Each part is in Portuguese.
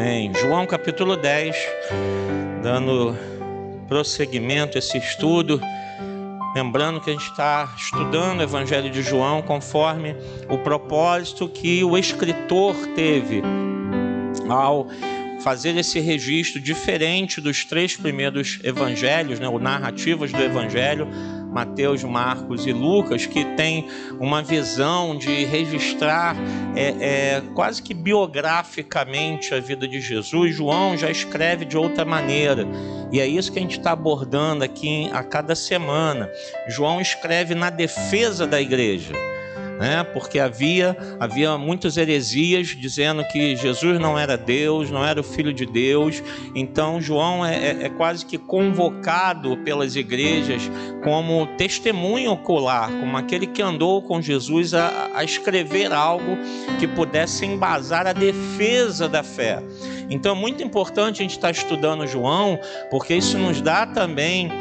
Amém. João capítulo 10, dando prosseguimento a esse estudo. Lembrando que a gente está estudando o Evangelho de João conforme o propósito que o escritor teve ao fazer esse registro diferente dos três primeiros evangelhos, ou narrativas do Evangelho, Mateus, Marcos e Lucas, que tem uma visão de registrar quase que biograficamente a vida de Jesus. João já escreve de outra maneira, e é isso que a gente está abordando aqui a cada semana. João escreve na defesa da igreja, porque havia muitas heresias dizendo que Jesus não era Deus, não era o Filho de Deus. Então João é quase que convocado pelas igrejas como testemunho ocular, como aquele que andou com Jesus a escrever algo que pudesse embasar a defesa da fé. Então é muito importante a gente estar estudando João, porque isso nos dá também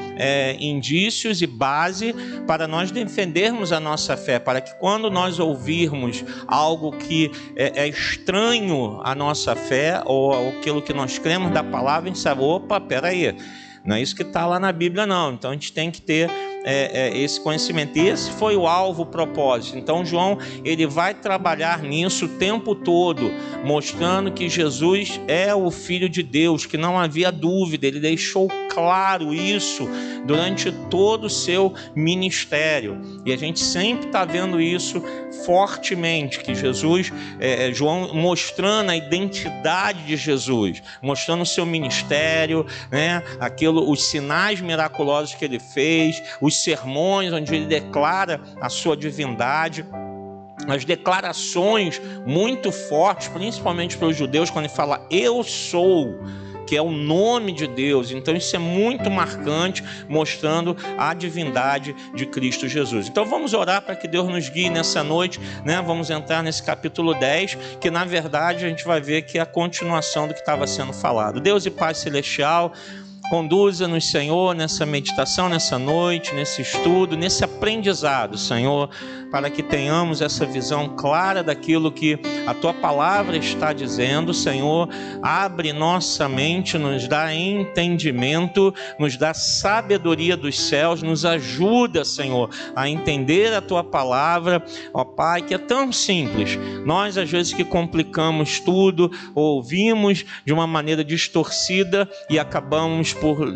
indícios e base para nós defendermos a nossa fé, para que quando nós ouvirmos algo que é estranho à nossa fé, ou aquilo que nós cremos da palavra, a gente sabe, opa, peraí, não é isso que está lá na Bíblia não. Então a gente tem que ter esse conhecimento. E esse foi o alvo, o propósito. Então João, ele vai trabalhar nisso o tempo todo, mostrando que Jesus é o Filho de Deus, que não havia dúvida. Ele deixou claro isso durante todo o seu ministério. E a gente sempre está vendo isso fortemente, que Jesus, João mostrando a identidade de Jesus, mostrando o seu ministério, os sinais miraculosos que ele fez, os sermões onde ele declara a sua divindade, as declarações muito fortes, principalmente para os judeus, quando ele fala eu sou, que é o nome de Deus. Então isso é muito marcante, mostrando a divindade de Cristo Jesus. Então vamos orar para que Deus nos guie nessa noite, Vamos entrar nesse capítulo 10, que na verdade a gente vai ver que é a continuação do que estava sendo falado. Deus e Pai Celestial, conduza-nos, Senhor, nessa meditação, nessa noite, nesse estudo, nesse aprendizado, Senhor, para que tenhamos essa visão clara daquilo que a Tua palavra está dizendo. Senhor, abre nossa mente, nos dá entendimento, nos dá sabedoria dos céus, nos ajuda, Senhor, a entender a Tua palavra, ó Pai, que é tão simples. Nós, às vezes, que complicamos tudo, ouvimos de uma maneira distorcida e acabamos por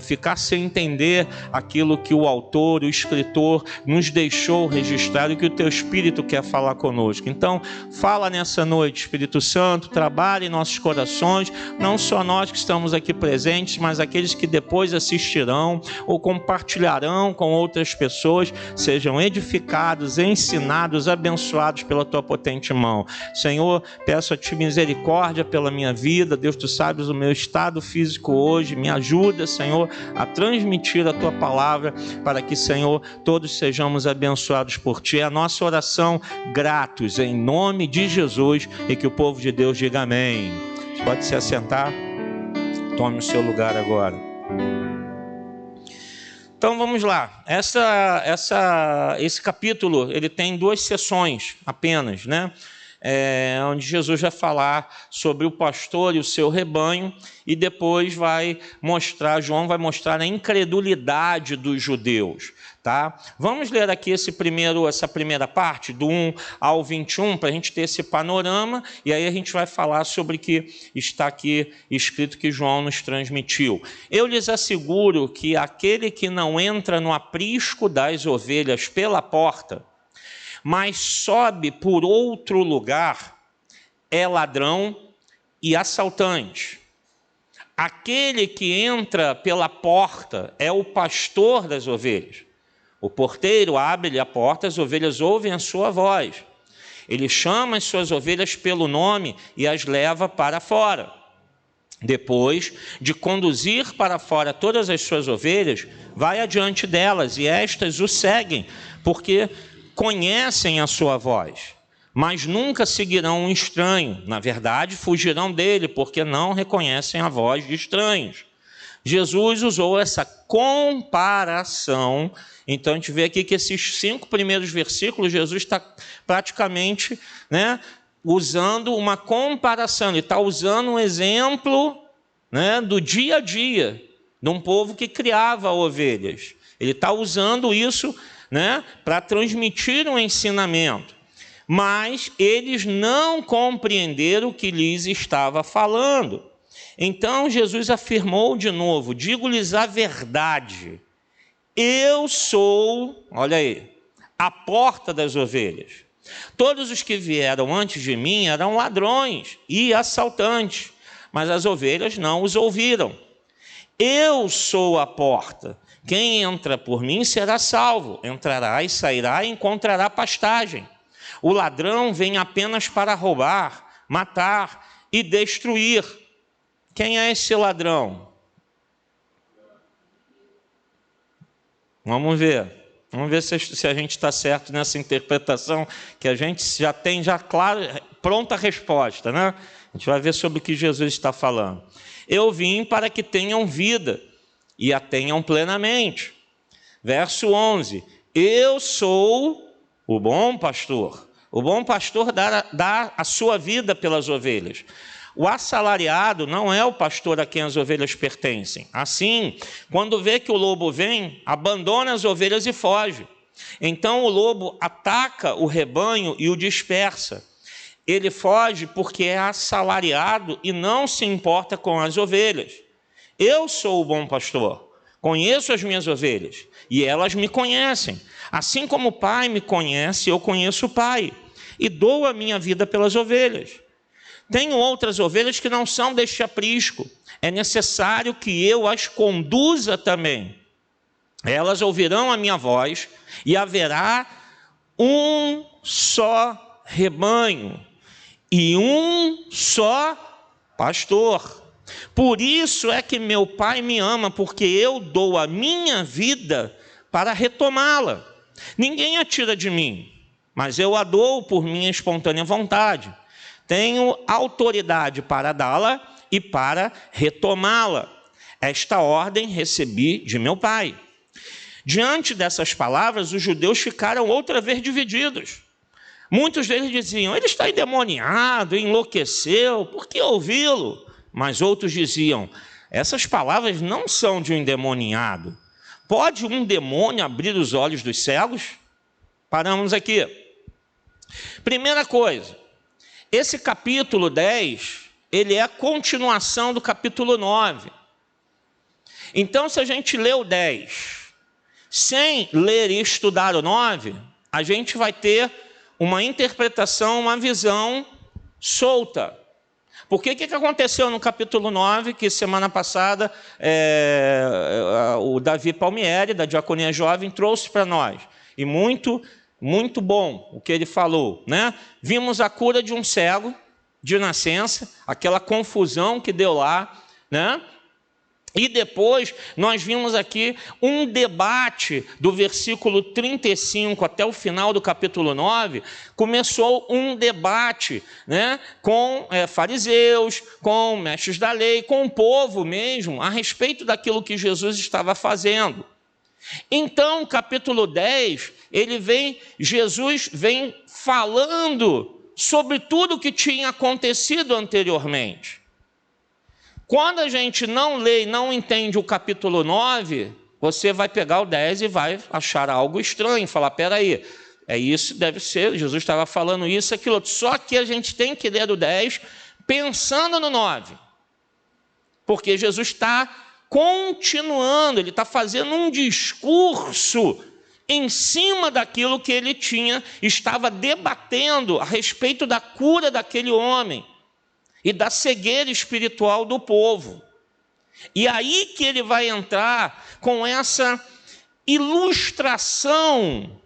ficar sem entender aquilo que o autor, o escritor nos deixou registrado e que o Teu Espírito quer falar conosco. Então, fala nessa noite, Espírito Santo, trabalhe em nossos corações, não só nós que estamos aqui presentes, mas aqueles que depois assistirão ou compartilharão com outras pessoas, sejam edificados, ensinados, abençoados pela Tua potente mão. Senhor, peço a Ti misericórdia pela minha vida. Deus, Tu sabes o meu estado físico hoje, me ajuda, Senhor, a transmitir a Tua palavra, para que, Senhor, todos sejamos abençoados por Ti. É a nossa oração, gratos, em nome de Jesus, e que o povo de Deus diga amém. Você pode se assentar, tome o seu lugar agora. Então vamos lá. Esse capítulo, ele tem 2 sessões apenas, onde Jesus vai falar sobre o pastor e o seu rebanho, e depois João vai mostrar a incredulidade dos judeus, tá? Vamos ler aqui essa primeira parte, do 1 ao 21, para a gente ter esse panorama, e aí a gente vai falar sobre o que está aqui escrito que João nos transmitiu. Eu lhes asseguro que aquele que não entra no aprisco das ovelhas pela porta, mas sobe por outro lugar, é ladrão e assaltante. Aquele que entra pela porta é o pastor das ovelhas. O porteiro abre-lhe a porta, as ovelhas ouvem a sua voz. Ele chama as suas ovelhas pelo nome e as leva para fora. Depois de conduzir para fora todas as suas ovelhas, vai adiante delas, e estas o seguem, porque conhecem a sua voz, mas nunca seguirão um estranho. Na verdade, fugirão dele, porque não reconhecem a voz de estranhos. Jesus usou essa comparação. Então a gente vê aqui que esses 5 primeiros versículos, Jesus está praticamente usando uma comparação, ele está usando um exemplo, né, do dia a dia, de um povo que criava ovelhas. Ele está usando isso, né, para transmitir um ensinamento. Mas eles não compreenderam o que lhes estava falando. Então Jesus afirmou de novo: digo-lhes a verdade, eu sou, olha aí, a porta das ovelhas. Todos os que vieram antes de mim eram ladrões e assaltantes, mas as ovelhas não os ouviram. Eu sou a porta. Quem entra por mim será salvo. Entrará e sairá e encontrará pastagem. O ladrão vem apenas para roubar, matar e destruir. Quem é esse ladrão? Vamos ver. Vamos ver se a gente está certo nessa interpretação, que a gente já tem claro, pronta a resposta, né? A gente vai ver sobre o que Jesus está falando. Eu vim para que tenham vida e a tenham plenamente. Verso 11. Eu sou o bom pastor. O bom pastor dá a sua vida pelas ovelhas. O assalariado não é o pastor a quem as ovelhas pertencem. Assim, quando vê que o lobo vem, abandona as ovelhas e foge. Então o lobo ataca o rebanho e o dispersa. Ele foge porque é assalariado e não se importa com as ovelhas. Eu sou o bom pastor, conheço as minhas ovelhas e elas me conhecem. Assim como o Pai me conhece, eu conheço o Pai e dou a minha vida pelas ovelhas. Tenho outras ovelhas que não são deste aprisco. É necessário que eu as conduza também. Elas ouvirão a minha voz e haverá um só rebanho e um só pastor. Por isso é que meu Pai me ama, porque eu dou a minha vida para retomá-la. Ninguém a tira de mim, mas eu a dou por minha espontânea vontade. Tenho autoridade para dá-la e para retomá-la. Esta ordem recebi de meu Pai. Diante dessas palavras, os judeus ficaram outra vez divididos. Muitos deles diziam: ele está endemoniado, enlouqueceu, por que ouvi-lo? Mas outros diziam: essas palavras não são de um endemoniado. Pode um demônio abrir os olhos dos cegos? Paramos aqui. Primeira coisa, esse capítulo 10, ele é a continuação do capítulo 9. Então, se a gente lê o 10, sem ler e estudar o 9, a gente vai ter uma interpretação, uma visão solta. Porque o que aconteceu no capítulo 9, que semana passada o Davi Palmieri, da Diaconia Jovem, trouxe para nós. E muito bom o que ele falou, né? Vimos a cura de um cego de nascença, aquela confusão que deu lá, né? E depois nós vimos aqui um debate do versículo 35 até o final do capítulo 9, começou um debate, né, com fariseus, com mestres da lei, com o povo mesmo, a respeito daquilo que Jesus estava fazendo. Então, capítulo 10, Jesus vem falando sobre tudo o que tinha acontecido anteriormente. Quando a gente não lê e não entende o capítulo 9, você vai pegar o 10 e vai achar algo estranho, falar: peraí, é isso, deve ser, Jesus estava falando isso, aquilo outro. Só que a gente tem que ler o 10 pensando no 9, porque Jesus está continuando, ele está fazendo um discurso em cima daquilo que ele estava debatendo a respeito da cura daquele homem e da cegueira espiritual do povo. E aí que ele vai entrar com essa ilustração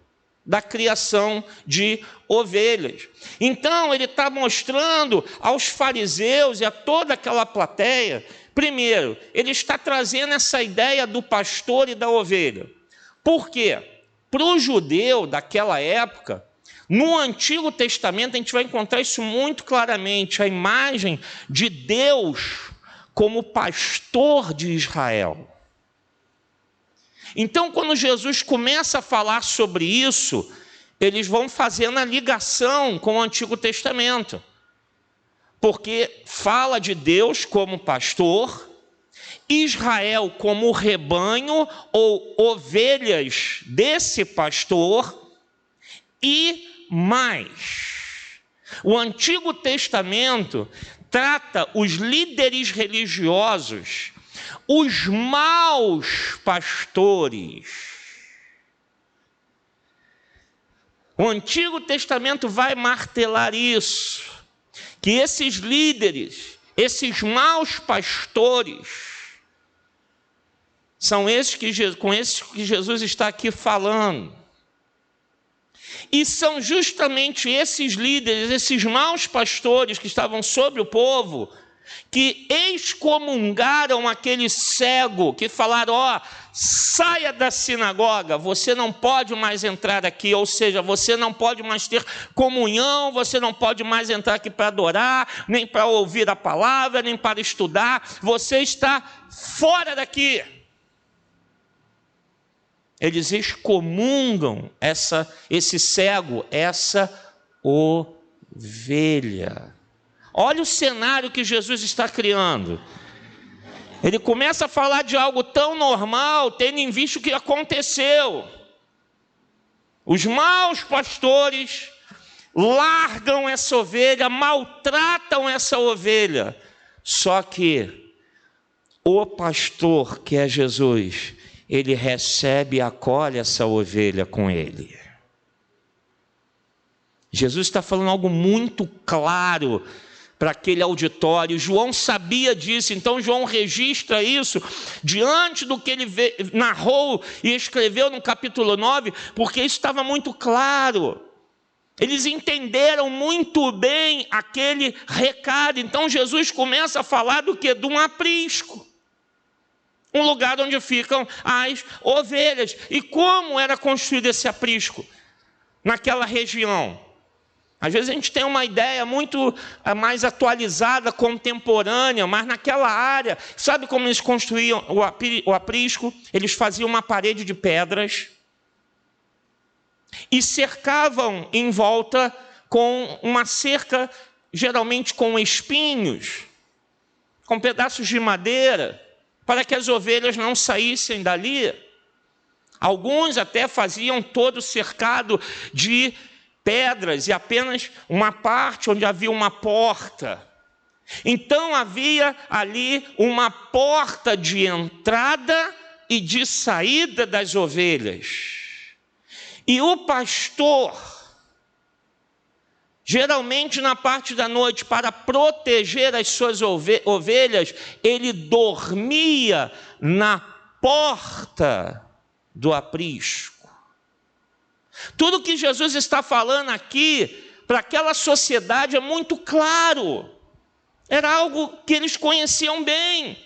da criação de ovelhas. Então, ele está mostrando aos fariseus e a toda aquela plateia, primeiro, ele está trazendo essa ideia do pastor e da ovelha. Por quê? Para o judeu daquela época, no Antigo Testamento, a gente vai encontrar isso muito claramente, a imagem de Deus como pastor de Israel. Então, quando Jesus começa a falar sobre isso, eles vão fazendo a ligação com o Antigo Testamento. porque fala de Deus como pastor, Israel como rebanho ou ovelhas desse pastor, e mais. O Antigo Testamento trata os líderes religiosos, os maus pastores. O Antigo Testamento vai martelar isso, que esses líderes, esses maus pastores, são esses com esses que Jesus está aqui falando. E são justamente esses líderes, esses maus pastores que estavam sobre o povo, que excomungaram aquele cego, que falaram: ó, saia da sinagoga, você não pode mais entrar aqui, ou seja, você não pode mais ter comunhão, você não pode mais entrar aqui para adorar, nem para ouvir a palavra, nem para estudar, você está fora daqui. Eles excomungam esse cego, essa ovelha. Olha o cenário que Jesus está criando. Ele começa a falar de algo tão normal, tendo em vista o que aconteceu. Os maus pastores largam essa ovelha, maltratam essa ovelha. Só que o pastor, que é Jesus, ele recebe e acolhe essa ovelha com ele. Jesus está falando algo muito claro para aquele auditório. João sabia disso, então João registra isso diante do que ele narrou e escreveu no capítulo 9, porque isso estava muito claro. Eles entenderam muito bem aquele recado. Então Jesus começa a falar do quê? De um aprisco. Um lugar onde ficam as ovelhas. E como era construído esse aprisco naquela região? Às vezes a gente tem uma ideia muito mais atualizada, contemporânea, mas naquela área, sabe como eles construíam o aprisco? Eles faziam uma parede de pedras e cercavam em volta com uma cerca, geralmente com espinhos, com pedaços de madeira, para que as ovelhas não saíssem dali. Alguns até faziam todo cercado de pedras e apenas uma parte onde havia uma porta. Então havia ali uma porta de entrada e de saída das ovelhas. E o pastor, geralmente na parte da noite, para proteger as suas ovelhas, ele dormia na porta do aprisco. Tudo que Jesus está falando aqui, para aquela sociedade, é muito claro. Era algo que eles conheciam bem.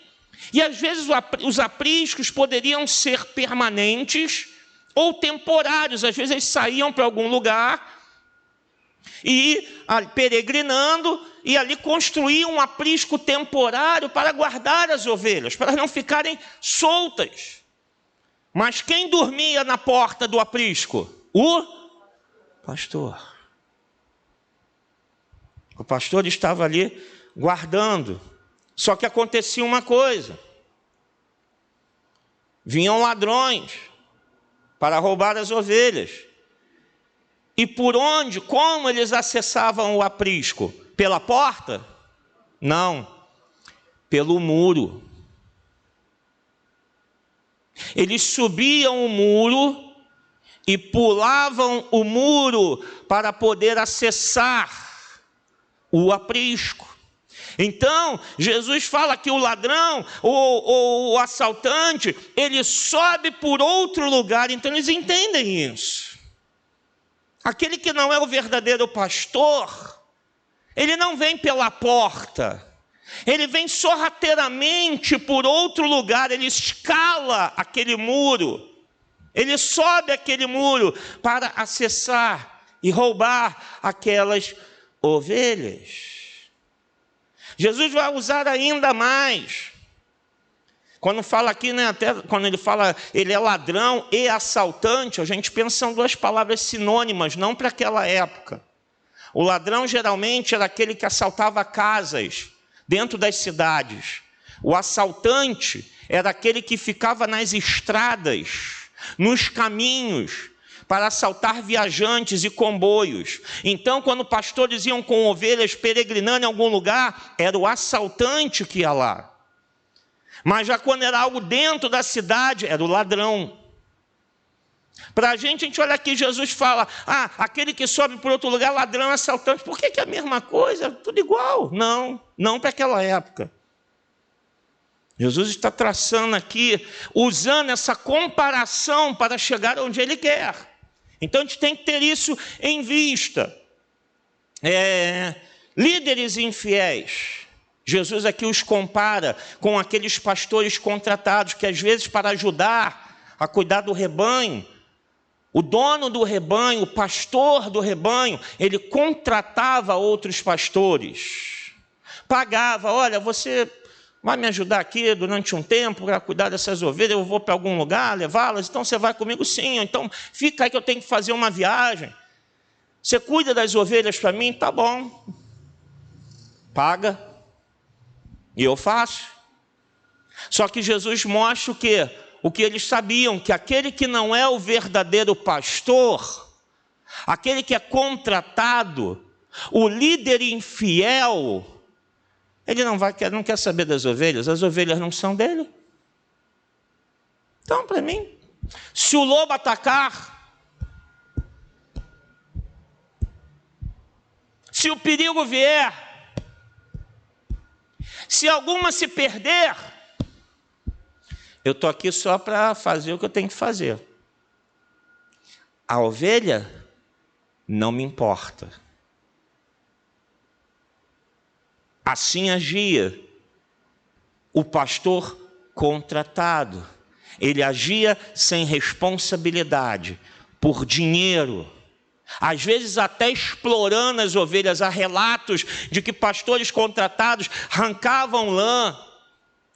E às vezes os apriscos poderiam ser permanentes ou temporários. Às vezes eles saíam para algum lugar e peregrinando, e ali construíam um aprisco temporário para guardar as ovelhas, para não ficarem soltas. Mas quem dormia na porta do aprisco? O pastor. O pastor estava ali guardando. Só que acontecia uma coisa: vinham ladrões para roubar as ovelhas. E por onde? Como eles acessavam o aprisco? Pela porta? Não. Pelo muro. Eles subiam o muro e pulavam o muro para poder acessar o aprisco. Então, Jesus fala que o ladrão ou o assaltante, ele sobe por outro lugar. Então, eles entendem isso. Aquele que não é o verdadeiro pastor, ele não vem pela porta. Ele vem sorrateiramente por outro lugar. Ele escala aquele muro. Ele sobe aquele muro para acessar e roubar aquelas ovelhas. Jesus vai usar ainda mais. Quando fala aqui, até quando ele fala, ele é ladrão e assaltante, a gente pensa, são duas palavras sinônimas, não para aquela época. O ladrão geralmente era aquele que assaltava casas dentro das cidades. O assaltante era aquele que ficava nas estradas, nos caminhos, para assaltar viajantes e comboios. Então, quando pastores iam com ovelhas peregrinando em algum lugar, era o assaltante que ia lá. Mas já quando era algo dentro da cidade, era o ladrão. Para a gente olha aqui, Jesus fala, aquele que sobe para outro lugar, ladrão, assaltante. Por que é a mesma coisa? Tudo igual. Não para aquela época. Jesus está traçando aqui, usando essa comparação para chegar onde Ele quer. Então a gente tem que ter isso em vista. Líderes infiéis. Jesus aqui os compara com aqueles pastores contratados que às vezes para ajudar a cuidar do rebanho, o dono do rebanho, o pastor do rebanho, ele contratava outros pastores. Pagava, olha, você vai me ajudar aqui durante um tempo para cuidar dessas ovelhas, eu vou para algum lugar levá-las, então você vai comigo sim, então fica aí que eu tenho que fazer uma viagem. Você cuida das ovelhas para mim? Tá bom. Paga. E eu faço. Só que Jesus mostra o que eles sabiam, que aquele que não é o verdadeiro pastor, aquele que é contratado, o líder infiel, ele não quer saber das ovelhas, as ovelhas não são dele. Então, para mim, se o lobo atacar, se o perigo vier, se alguma se perder, eu estou aqui só para fazer o que eu tenho que fazer. A ovelha não me importa. Assim agia o pastor contratado. Ele agia sem responsabilidade, por dinheiro. Às vezes até explorando as ovelhas. Há relatos de que pastores contratados arrancavam lã,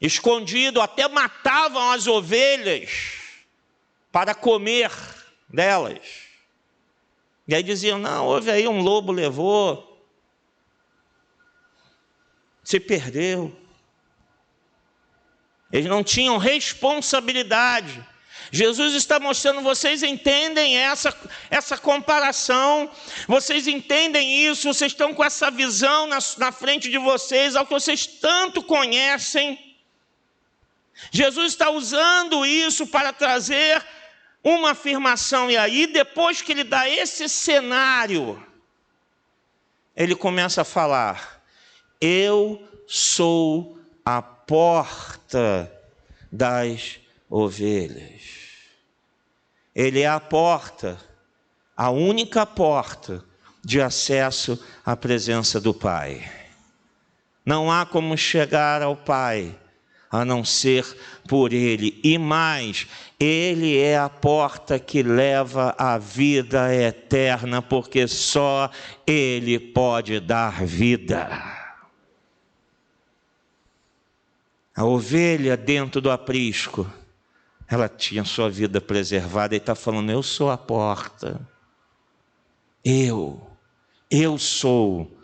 escondido, até matavam as ovelhas para comer delas. E aí diziam, não, houve aí um lobo levou, se perdeu. Eles não tinham responsabilidade. Jesus está mostrando, vocês entendem essa comparação, vocês entendem isso, vocês estão com essa visão na frente de vocês, ao que vocês tanto conhecem. Jesus está usando isso para trazer uma afirmação, e aí depois que ele dá esse cenário, ele começa a falar, eu sou a porta das ovelhas. Ele é a porta, a única porta de acesso à presença do Pai. Não há como chegar ao Pai a não ser por Ele. E mais, Ele é a porta que leva à vida eterna, porque só Ele pode dar vida. A ovelha dentro do aprisco, ela tinha sua vida preservada. Ele está falando, eu sou a porta. Eu sou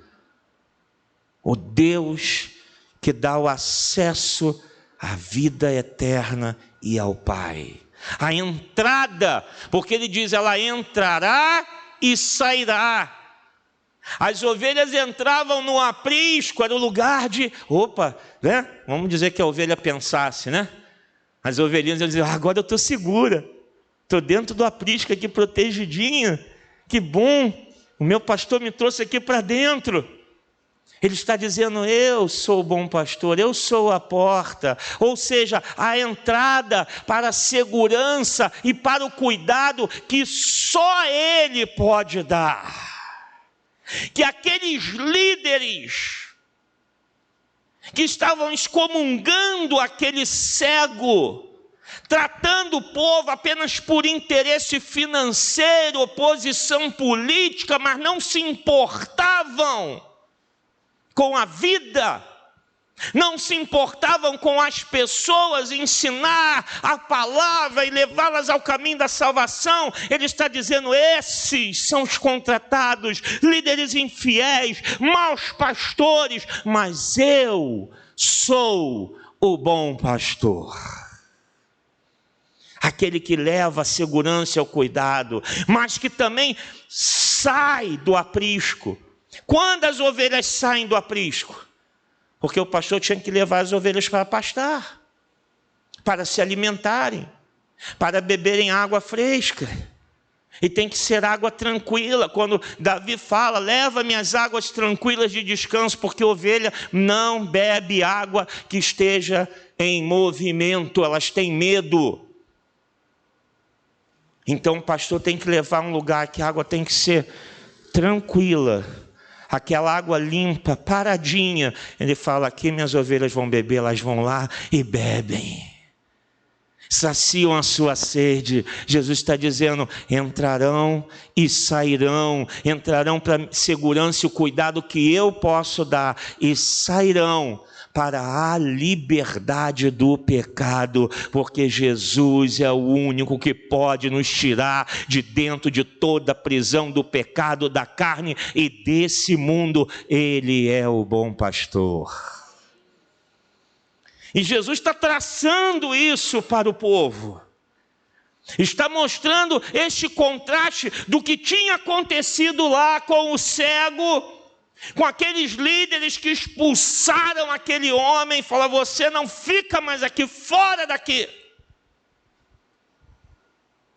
o Deus que dá o acesso à vida eterna e ao Pai. A entrada, porque ele diz, ela entrará e sairá. As ovelhas entravam no aprisco, era o lugar de, né? Vamos dizer que a ovelha pensasse, né? As ovelhinhas diziam, agora eu estou segura, estou dentro do aprisco aqui, protegidinha, que bom, o meu pastor me trouxe aqui para dentro. Ele está dizendo, eu sou o bom pastor, eu sou a porta, ou seja, a entrada para a segurança e para o cuidado que só Ele pode dar. Que aqueles líderes que estavam excomungando aquele cego, tratando o povo apenas por interesse financeiro, posição política, mas não se importavam com a vida, não se importavam com as pessoas, ensinar a palavra e levá-las ao caminho da salvação. Ele está dizendo: esses são os contratados, líderes infiéis, maus pastores, mas eu sou o bom pastor. Aquele que leva a segurança e o cuidado, mas que também sai do aprisco. Quando as ovelhas saem do aprisco? Porque o pastor tinha que levar as ovelhas para pastar, para se alimentarem, para beberem água fresca. E tem que ser água tranquila. Quando Davi fala: leva-me as águas tranquilas de descanso, porque a ovelha não bebe água que esteja em movimento, elas têm medo. Então o pastor tem que levar a um lugar que a água tem que ser tranquila, aquela água limpa, paradinha. Ele fala: aqui minhas ovelhas vão beber, elas vão lá e bebem, saciam a sua sede. Jesus está dizendo: entrarão e sairão, entrarão para a segurança e o cuidado que eu posso dar, e sairão para a liberdade do pecado, porque Jesus é o único que pode nos tirar de dentro de toda a prisão do pecado, da carne e desse mundo. Ele é o bom pastor. E Jesus está traçando isso para o povo. Está mostrando este contraste do que tinha acontecido lá com o cego, com aqueles líderes que expulsaram aquele homem e falaram: você não fica mais aqui, fora daqui.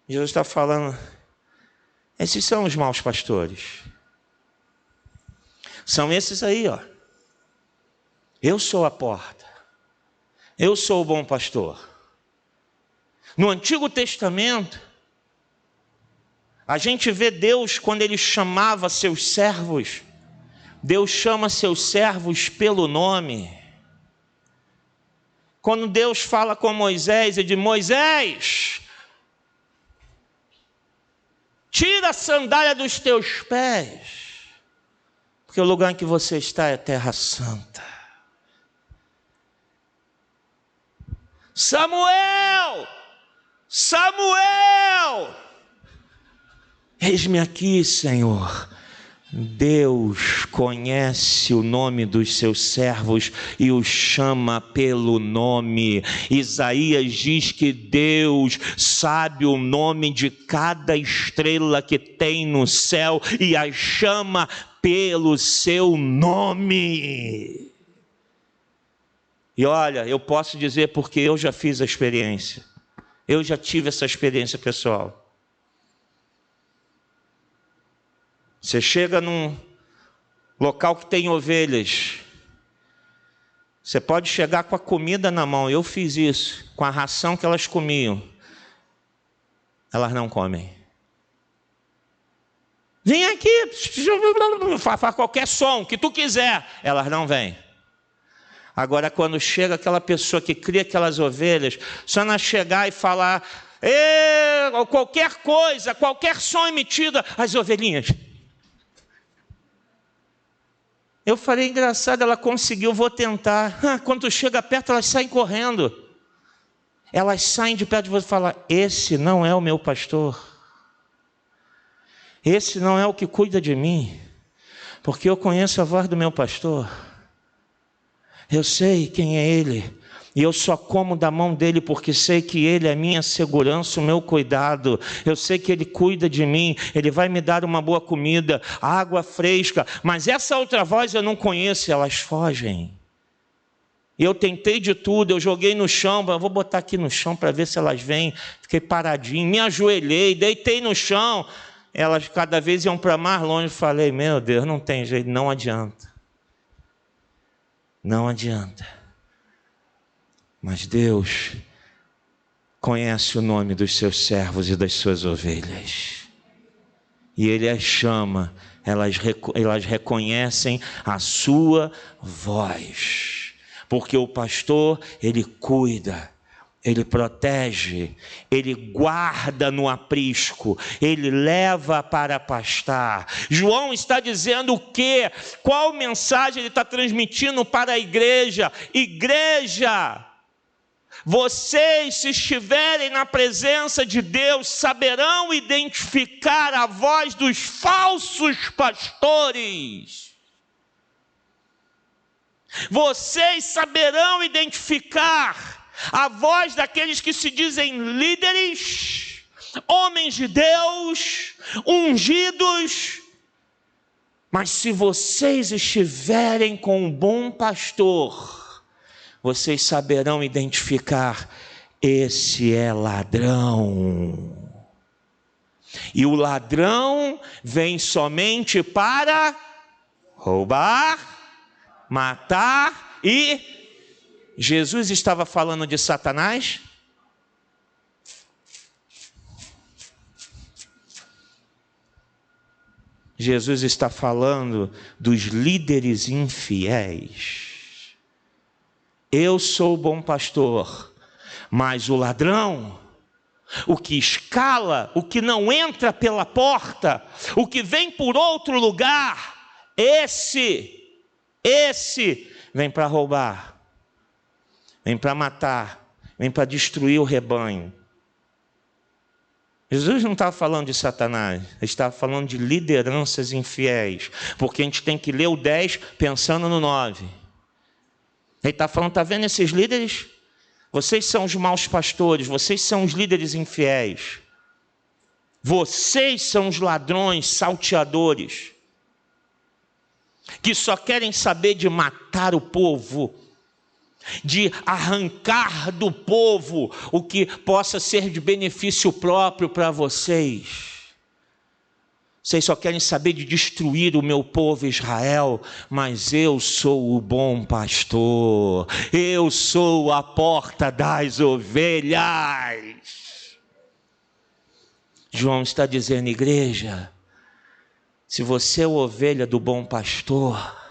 Jesus está falando: esses são os maus pastores. São esses aí, ó. Eu sou a porta. Eu sou o bom pastor. No Antigo Testamento, a gente vê Deus, quando Ele chamava seus servos, Deus chama seus servos pelo nome. Quando Deus fala com Moisés, Ele diz: Moisés, tira a sandália dos teus pés, porque o lugar em que você está é terra santa. Samuel, Samuel, eis-me aqui, Senhor. Deus conhece o nome dos seus servos e os chama pelo nome. Isaías diz que Deus sabe o nome de cada estrela que tem no céu e as chama pelo seu nome. E olha, eu posso dizer porque eu já fiz a experiência. Eu já tive essa experiência pessoal. Você chega num local que tem ovelhas. Você pode chegar com a comida na mão. Eu fiz isso, com a ração que elas comiam. Elas não comem. Vem aqui, faz qualquer som que tu quiser. Elas não vêm. Agora, quando chega aquela pessoa que cria aquelas ovelhas, só não chegar e falar qualquer coisa, qualquer som emitido, as ovelhinhas. Eu falei: engraçado, ela conseguiu, vou tentar. Quando chega perto, elas saem correndo. Elas saem de perto de você e falam: esse não é o meu pastor. Esse não é o que cuida de mim. Porque eu conheço a voz do meu pastor. Eu sei quem é ele. E eu só como da mão dele porque sei que ele é a minha segurança, o meu cuidado. Eu sei que ele cuida de mim, ele vai me dar uma boa comida, água fresca. Mas essa outra voz eu não conheço, elas fogem. Eu tentei de tudo, eu joguei no chão, vou botar aqui no chão para ver se elas vêm. Fiquei paradinho, me ajoelhei, deitei no chão. Elas cada vez iam para mais longe. Falei: meu Deus, não tem jeito, não adianta. Não adianta. Mas Deus conhece o nome dos seus servos e das suas ovelhas. E Ele as chama, elas reconhecem a sua voz. Porque o pastor, ele cuida, Ele protege, Ele guarda no aprisco, Ele leva para pastar. João está dizendo o quê? Qual mensagem ele está transmitindo para a igreja? Igreja, vocês, se estiverem na presença de Deus, saberão identificar a voz dos falsos pastores. Vocês saberão identificar a voz daqueles que se dizem líderes, homens de Deus, ungidos. Mas se vocês estiverem com um bom pastor, vocês saberão identificar: esse é ladrão. E o ladrão vem somente para roubar, matar e... Jesus estava falando de Satanás? Jesus está falando dos líderes infiéis. Eu sou o bom pastor, mas o ladrão, o que escala, o que não entra pela porta, o que vem por outro lugar, esse vem para roubar, vem para matar, vem para destruir o rebanho. Jesus não estava falando de Satanás, ele estava falando de lideranças infiéis, porque a gente tem que ler o 10 pensando no 9. Ele está falando: está vendo esses líderes? Vocês são os maus pastores, vocês são os líderes infiéis. Vocês são os ladrões, salteadores, que só querem saber de matar o povo, de arrancar do povo o que possa ser de benefício próprio para vocês. Vocês só querem saber de destruir o meu povo Israel, mas eu sou o bom pastor, eu sou a porta das ovelhas. João está dizendo: igreja, se você é ovelha do bom pastor,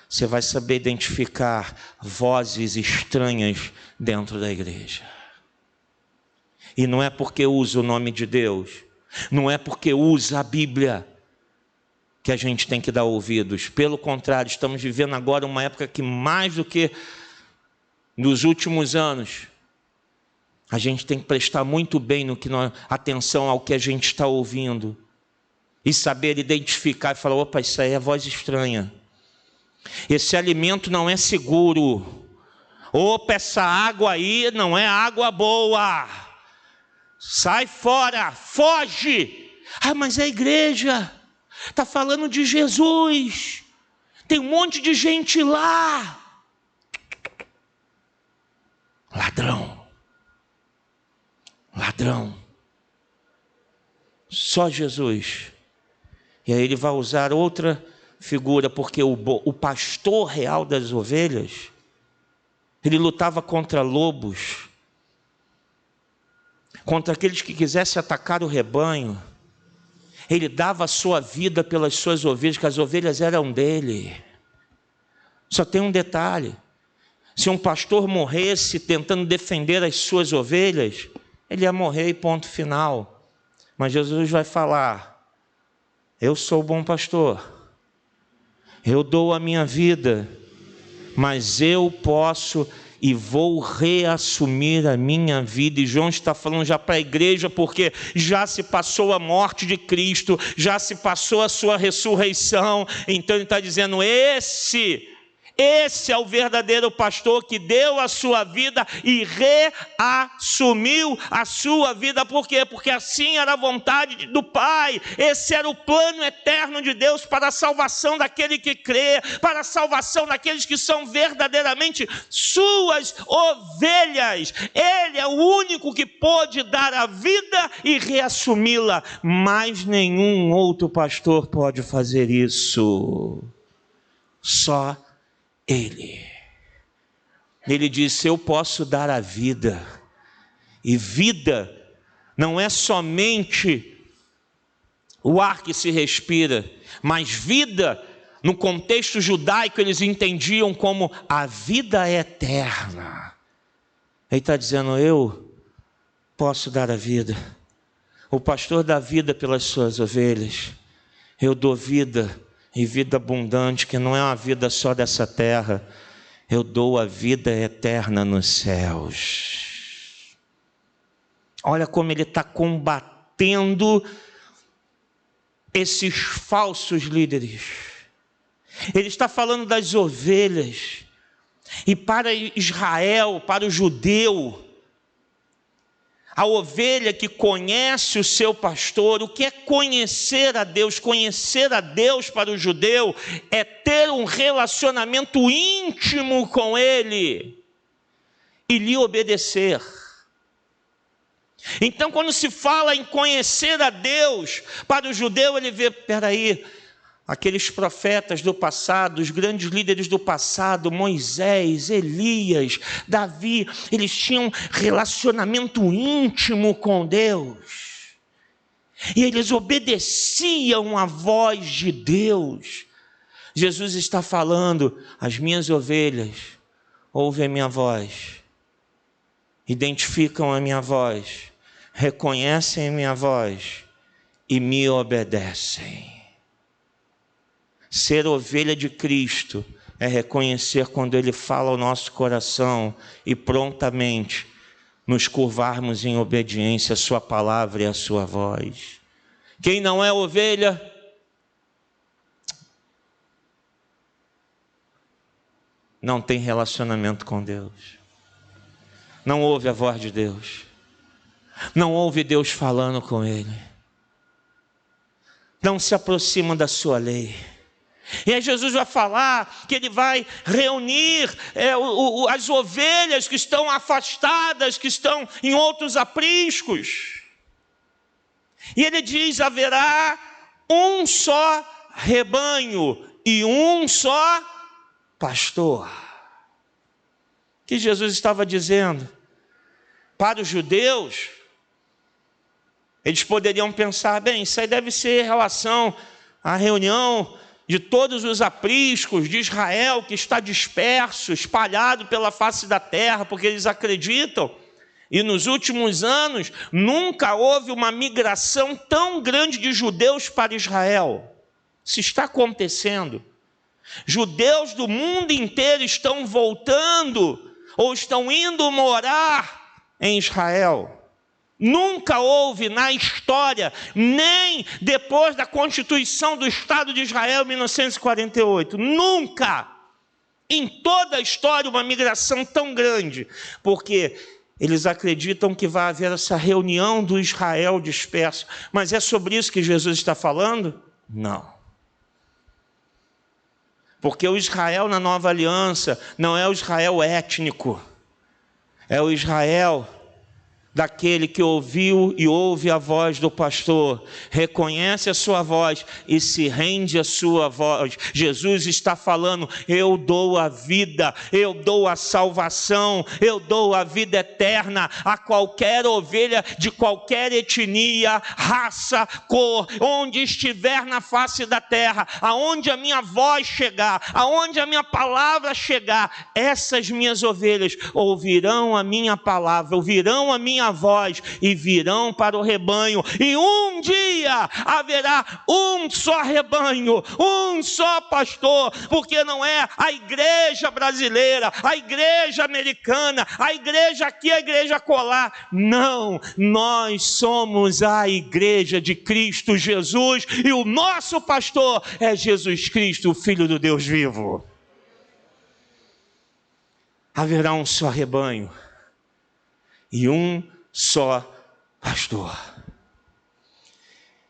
você vai saber identificar vozes estranhas dentro da igreja. E não é porque usa o nome de Deus, não é porque usa a Bíblia, que a gente tem que dar ouvidos. Pelo contrário, estamos vivendo agora uma época que, mais do que nos últimos anos, a gente tem que prestar muito bem atenção ao que a gente está ouvindo, e saber identificar e falar: opa, isso aí é voz estranha. Esse alimento não é seguro. Opa, essa água aí não é água boa. Sai fora, foge. Ah, mas a igreja está falando de Jesus. Tem um monte de gente lá. Ladrão. Ladrão. Só Jesus. E aí ele vai usar outra figura, porque o pastor real das ovelhas, ele lutava contra lobos, contra aqueles que quisessem atacar o rebanho. Ele dava a sua vida pelas suas ovelhas, que as ovelhas eram dele. Só tem um detalhe: se um pastor morresse tentando defender as suas ovelhas, ele ia morrer e ponto final. Mas Jesus vai falar: eu sou o bom pastor, eu dou a minha vida, mas eu posso e vou reassumir a minha vida. E João está falando já para a igreja, porque já se passou a morte de Cristo, já se passou a sua ressurreição. Então ele está dizendo: esse é o verdadeiro pastor que deu a sua vida e reassumiu a sua vida. Por quê? Porque assim era a vontade do Pai. Esse era o plano eterno de Deus para a salvação daquele que crê, para a salvação daqueles que são verdadeiramente suas ovelhas. Ele é o único que pôde dar a vida e reassumi-la. Mas nenhum outro pastor pode fazer isso. Só Ele disse: eu posso dar a vida. E vida não é somente o ar que se respira, mas vida, no contexto judaico, eles entendiam como a vida eterna. Ele está dizendo, eu posso dar a vida. O pastor dá vida pelas suas ovelhas. Eu dou vida, e vida abundante, que não é uma vida só dessa terra. Eu dou a vida eterna nos céus. Olha como ele está combatendo esses falsos líderes. Ele está falando das ovelhas. E para Israel, para o judeu, a ovelha que conhece o seu pastor, o que é conhecer a Deus? Conhecer a Deus para o judeu é ter um relacionamento íntimo com Ele e lhe obedecer. Então, quando se fala em conhecer a Deus, para o judeu ele vê, peraí, aqueles profetas do passado, os grandes líderes do passado, Moisés, Elias, Davi, eles tinham relacionamento íntimo com Deus. E eles obedeciam à voz de Deus. Jesus está falando, as minhas ovelhas ouvem a minha voz, identificam a minha voz, reconhecem a minha voz e me obedecem. Ser ovelha de Cristo é reconhecer quando Ele fala ao nosso coração e prontamente nos curvarmos em obediência à sua palavra e à sua voz. Quem não é ovelha, não tem relacionamento com Deus. Não ouve a voz de Deus. Não ouve Deus falando com ele. Não se aproxima da sua lei. E aí Jesus vai falar que ele vai reunir as ovelhas que estão afastadas, que estão em outros apriscos. E ele diz, haverá um só rebanho e um só pastor. O que Jesus estava dizendo? Para os judeus, eles poderiam pensar, bem, isso aí deve ser em relação à reunião de todos os apriscos de Israel que está disperso, espalhado pela face da terra, porque eles acreditam. E nos últimos anos, nunca houve uma migração tão grande de judeus para Israel. Isso está acontecendo. Judeus do mundo inteiro estão voltando, ou estão indo morar em Israel. Nunca houve na história, nem depois da Constituição do Estado de Israel em 1948, nunca, em toda a história, uma migração tão grande, porque eles acreditam que vai haver essa reunião do Israel disperso. Mas é sobre isso que Jesus está falando? Não. Porque o Israel na nova aliança não é o Israel étnico, é o Israel daquele que ouviu e ouve a voz do pastor, reconhece a sua voz e se rende à sua voz. Jesus está falando, eu dou a vida, eu dou a salvação, eu dou a vida eterna a qualquer ovelha de qualquer etnia, raça, cor, onde estiver na face da terra, aonde a minha voz chegar, aonde a minha palavra chegar, essas minhas ovelhas ouvirão a minha palavra, ouvirão a minha voz e virão para o rebanho, e um dia haverá um só rebanho, um só pastor, porque não é a igreja brasileira, a igreja americana, a igreja aqui, a igreja acolá, não, nós somos a igreja de Cristo Jesus, e o nosso pastor é Jesus Cristo, o Filho do Deus vivo. Haverá um só rebanho e um só pastor.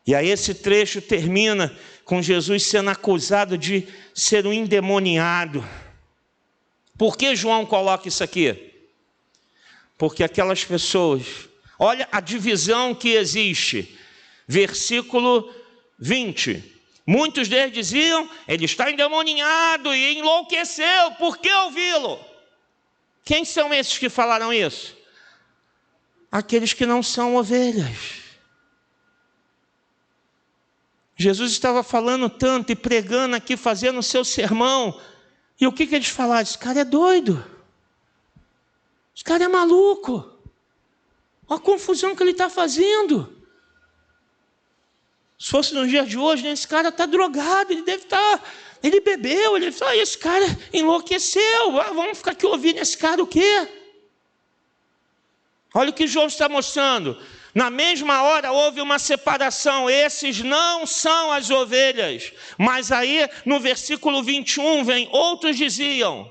E aí esse trecho termina com Jesus sendo acusado de ser um endemoniado. Por que João coloca isso aqui? Porque aquelas pessoas, olha a divisão que existe. Versículo 20. Muitos deles diziam, ele está endemoniado e enlouqueceu, por que ouvi-lo? Quem são esses que falaram isso? Aqueles que não são ovelhas. Jesus estava falando tanto e pregando aqui, fazendo o seu sermão. E o que eles falaram? Esse cara é doido. Esse cara é maluco. Olha a confusão que ele está fazendo. Se fosse nos dias de hoje, né, esse cara está drogado, ele deve estar... Ele bebeu, ele falou, esse cara enlouqueceu, vamos ficar aqui ouvindo esse cara o quê? Olha o que João está mostrando. Na mesma hora houve uma separação, esses não são as ovelhas. Mas aí no versículo 21 vem, outros diziam,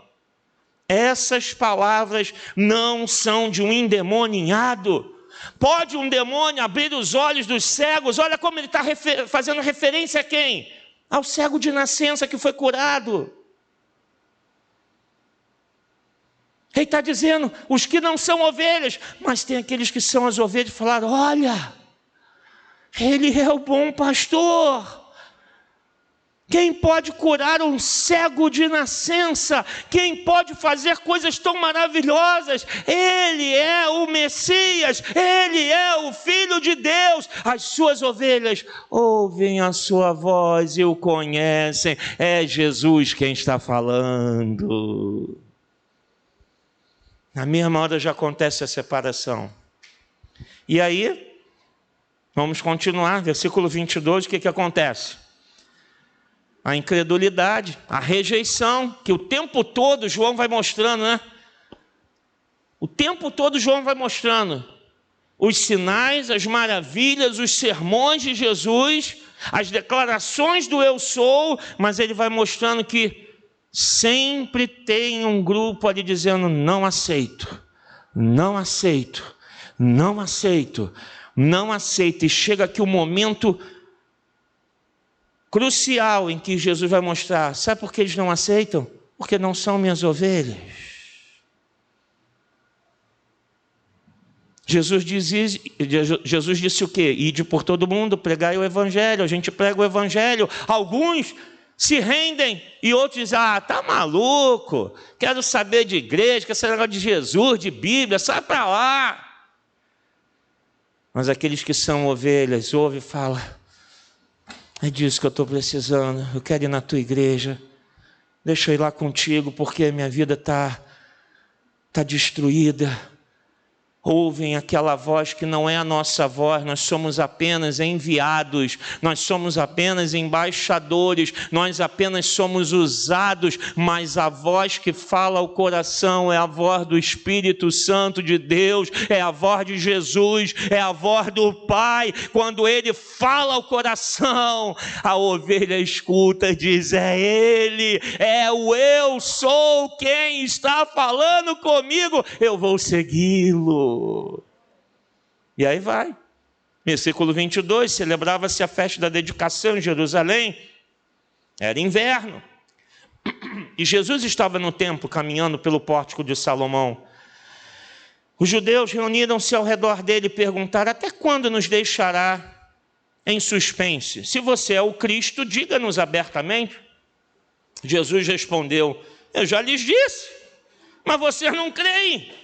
essas palavras não são de um endemoniado. Pode um demônio abrir os olhos dos cegos? Olha como ele está fazendo referência a quem? Ao cego de nascença que foi curado. Ele está dizendo, os que não são ovelhas, mas tem aqueles que são as ovelhas, falaram, olha, ele é o bom pastor. Quem pode curar um cego de nascença? Quem pode fazer coisas tão maravilhosas? Ele é o Messias, ele é o Filho de Deus. As suas ovelhas ouvem a sua voz e o conhecem. É Jesus quem está falando. Na mesma hora já acontece a separação. E aí, vamos continuar, versículo 22, o que acontece? A incredulidade, a rejeição, que o tempo todo João vai mostrando, né? O tempo todo João vai mostrando os sinais, as maravilhas, os sermões de Jesus, as declarações do eu sou, mas ele vai mostrando que sempre tem um grupo ali dizendo, não aceito, não aceito, não aceito, não aceito. E chega aqui o momento crucial em que Jesus vai mostrar, sabe por que eles não aceitam? Porque não são minhas ovelhas. Jesus disse o quê? Ide por todo mundo, pregai o evangelho. A gente prega o evangelho. Alguns se rendem e outros dizem, tá maluco, quero saber de igreja, quero saber negócio de Jesus, de Bíblia, sai para lá. Mas aqueles que são ovelhas, ouvem e falam, é disso que eu estou precisando, eu quero ir na tua igreja, deixa eu ir lá contigo, porque a minha vida está destruída. Ouvem aquela voz que não é a nossa voz, nós somos apenas enviados, nós somos apenas embaixadores, nós apenas somos usados, mas a voz que fala ao coração é a voz do Espírito Santo de Deus, é a voz de Jesus, é a voz do Pai. Quando Ele fala ao coração, a ovelha escuta e diz, é Ele, é o eu sou quem está falando comigo, eu vou segui-lo. E aí vai, versículo 22, celebrava-se a festa da dedicação em Jerusalém, era inverno, e Jesus estava no templo, caminhando pelo pórtico de Salomão. Os judeus reuniram-se ao redor dele e perguntaram, até quando nos deixará em suspense? Se você é o Cristo, diga-nos abertamente. Jesus respondeu, eu já lhes disse, mas vocês não creem.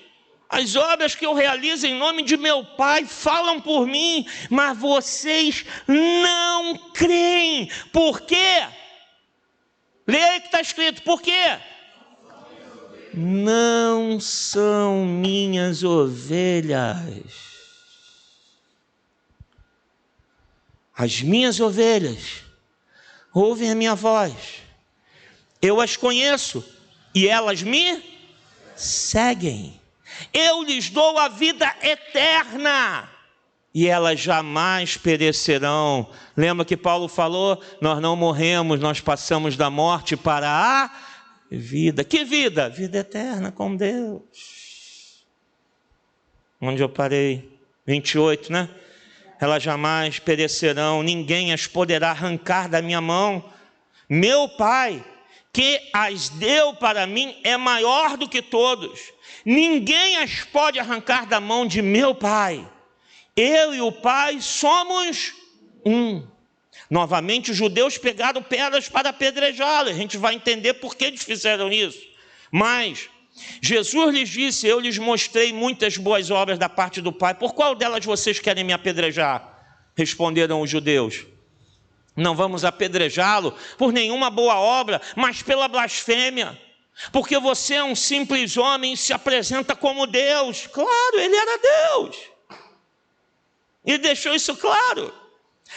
As obras que eu realizo em nome de meu Pai falam por mim, mas vocês não creem. Por quê? Leia aí que está escrito, por quê? Não são minhas ovelhas. As minhas ovelhas ouvem a minha voz. Eu as conheço e elas me seguem. Eu lhes dou a vida eterna e elas jamais perecerão. Lembra que Paulo falou? Nós não morremos, nós passamos da morte para a vida. Que vida? Vida eterna com Deus. Onde eu parei? 28, né? Elas jamais perecerão, ninguém as poderá arrancar da minha mão. Meu Pai, que as deu para mim, é maior do que todos. Ninguém as pode arrancar da mão de meu Pai. Eu e o Pai somos um. Novamente os judeus pegaram pedras para apedrejá-lo. A gente vai entender por que eles fizeram isso. Mas Jesus lhes disse, eu lhes mostrei muitas boas obras da parte do Pai. Por qual delas vocês querem me apedrejar? Responderam os judeus. Não vamos apedrejá-lo por nenhuma boa obra, mas pela blasfêmia. Porque você é um simples homem e se apresenta como Deus. Claro, ele era Deus. Ele deixou isso claro.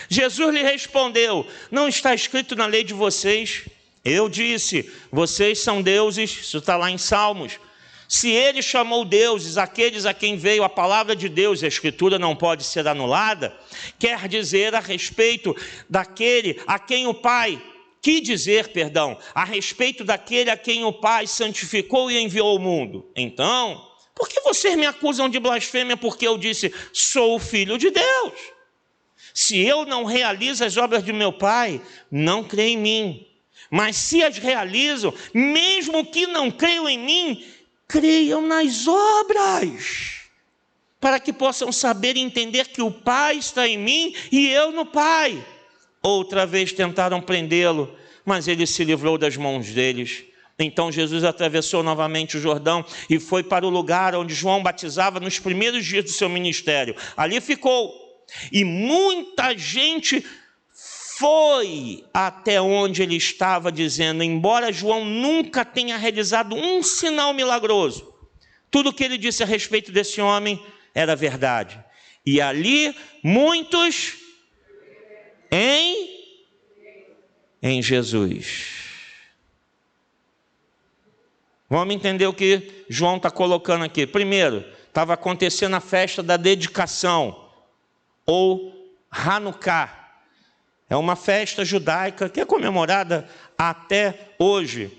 Jesus lhe respondeu: não está escrito na lei de vocês? Eu disse, vocês são deuses. Isso está lá em Salmos. Se ele chamou deuses aqueles a quem veio a palavra de Deus, e a escritura não pode ser anulada, quer dizer a respeito daquele a quem o Pai, a respeito daquele a quem o Pai santificou e enviou ao mundo. Então, por que vocês me acusam de blasfêmia porque eu disse, sou o Filho de Deus? Se eu não realizo as obras de meu Pai, não creem em mim. Mas se as realizo, mesmo que não creiam em mim, creiam nas obras, para que possam saber e entender que o Pai está em mim e eu no Pai. Outra vez tentaram prendê-lo, mas ele se livrou das mãos deles. Então Jesus atravessou novamente o Jordão e foi para o lugar onde João batizava nos primeiros dias do seu ministério. Ali ficou, e muita gente foi até onde ele estava, dizendo, embora João nunca tenha realizado um sinal milagroso, tudo o que ele disse a respeito desse homem era verdade. E ali muitos em Jesus. Vamos entender o que João está colocando aqui. Primeiro, estava acontecendo a festa da dedicação, ou Hanukkah. É uma festa judaica que é comemorada até hoje,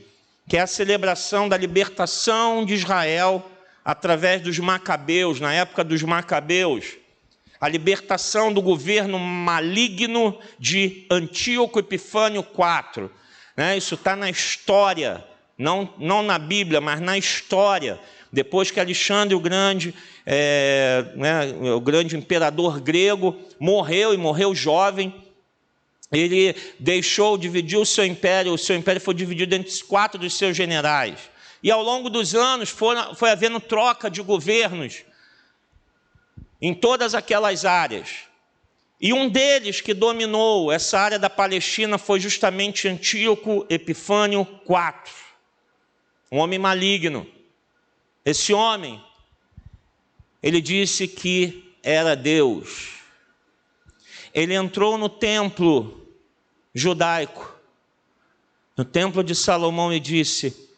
que é a celebração da libertação de Israel através dos Macabeus, na época dos Macabeus, a libertação do governo maligno de Antíoco Epifânio IV. Isso está na história, não na Bíblia, mas na história. Depois que Alexandre o Grande, o grande imperador grego, morreu, e morreu jovem, ele dividiu o seu império foi dividido entre 4 dos seus generais. E ao longo dos anos foi havendo troca de governos em todas aquelas áreas. E um deles que dominou essa área da Palestina foi justamente Antíoco Epifânio IV, um homem maligno. Esse homem, ele disse que era Deus. Ele entrou no templo judaico, no templo de Salomão, e disse,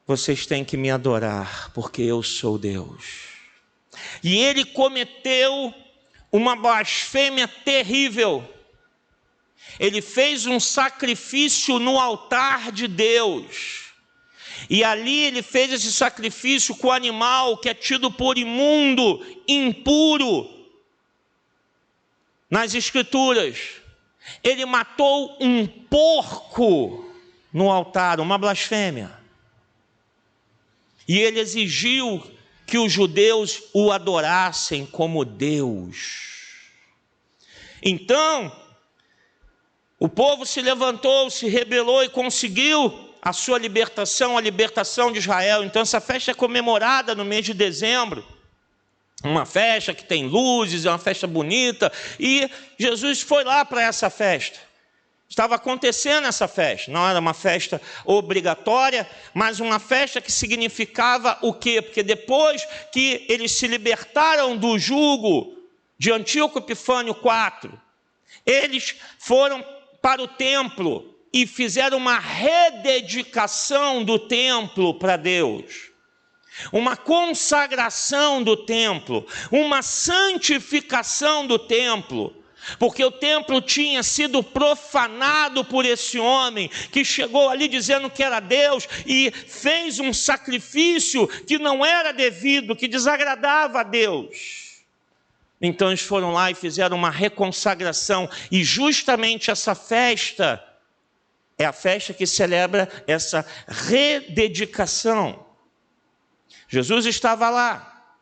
vocês têm que me adorar, porque eu sou Deus. E ele cometeu uma blasfêmia terrível. Ele fez um sacrifício no altar de Deus. E ali ele fez esse sacrifício com o animal que é tido por imundo, impuro. Nas Escrituras, ele matou um porco no altar, uma blasfêmia. E ele exigiu que os judeus o adorassem como Deus. Então, o povo se levantou, se rebelou e conseguiu a sua libertação, a libertação de Israel. Então, essa festa é comemorada no mês de dezembro. Uma festa que tem luzes, é uma festa bonita, e Jesus foi lá para essa festa. Estava acontecendo essa festa, não era uma festa obrigatória, mas uma festa que significava o quê? Porque depois que eles se libertaram do jugo de Antíoco Epifânio IV, eles foram para o templo e fizeram uma rededicação do templo para Deus. Uma consagração do templo, uma santificação do templo, porque o templo tinha sido profanado por esse homem, que chegou ali dizendo que era Deus, e fez um sacrifício que não era devido, que desagradava a Deus. Então eles foram lá e fizeram uma reconsagração, e justamente essa festa é a festa que celebra essa rededicação. Jesus estava lá,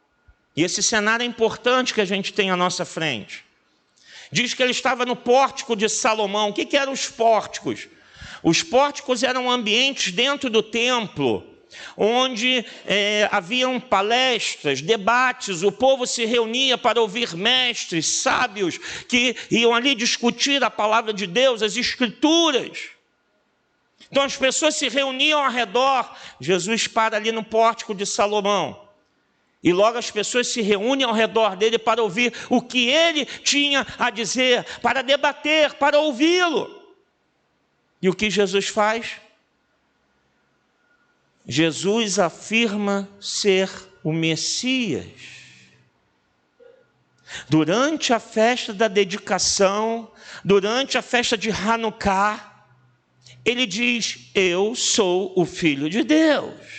e esse cenário é importante que a gente tem à nossa frente. Diz que ele estava no pórtico de Salomão. O que eram os pórticos? Os pórticos eram ambientes dentro do templo, onde haviam palestras, debates, o povo se reunia para ouvir mestres, sábios, que iam ali discutir a palavra de Deus, as Escrituras. Então as pessoas se reuniam ao redor. Jesus para ali no pórtico de Salomão. E logo as pessoas se reúnem ao redor dele para ouvir o que ele tinha a dizer, para debater, para ouvi-lo. E o que Jesus faz? Jesus afirma ser o Messias. Durante a festa da dedicação, durante a festa de Hanukkah, ele diz: eu sou o Filho de Deus.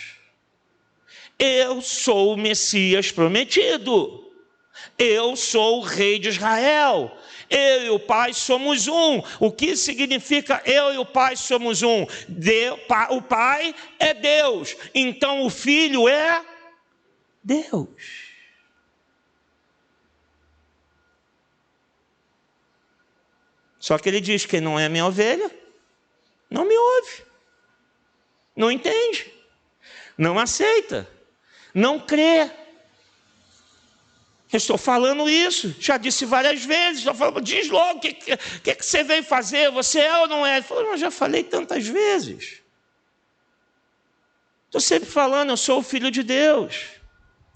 Eu sou o Messias prometido. Eu sou o Rei de Israel. Eu e o Pai somos um. O que significa eu e o Pai somos um? O Pai é Deus, então o Filho é Deus. Só que ele diz: quem não é minha ovelha, não me ouve, não entende, não aceita, não crê. Eu estou falando isso, já disse várias vezes. Estou falando, diz logo o que você veio fazer, você é ou não é? Ele falou: eu já falei tantas vezes. Estou sempre falando, eu sou o Filho de Deus,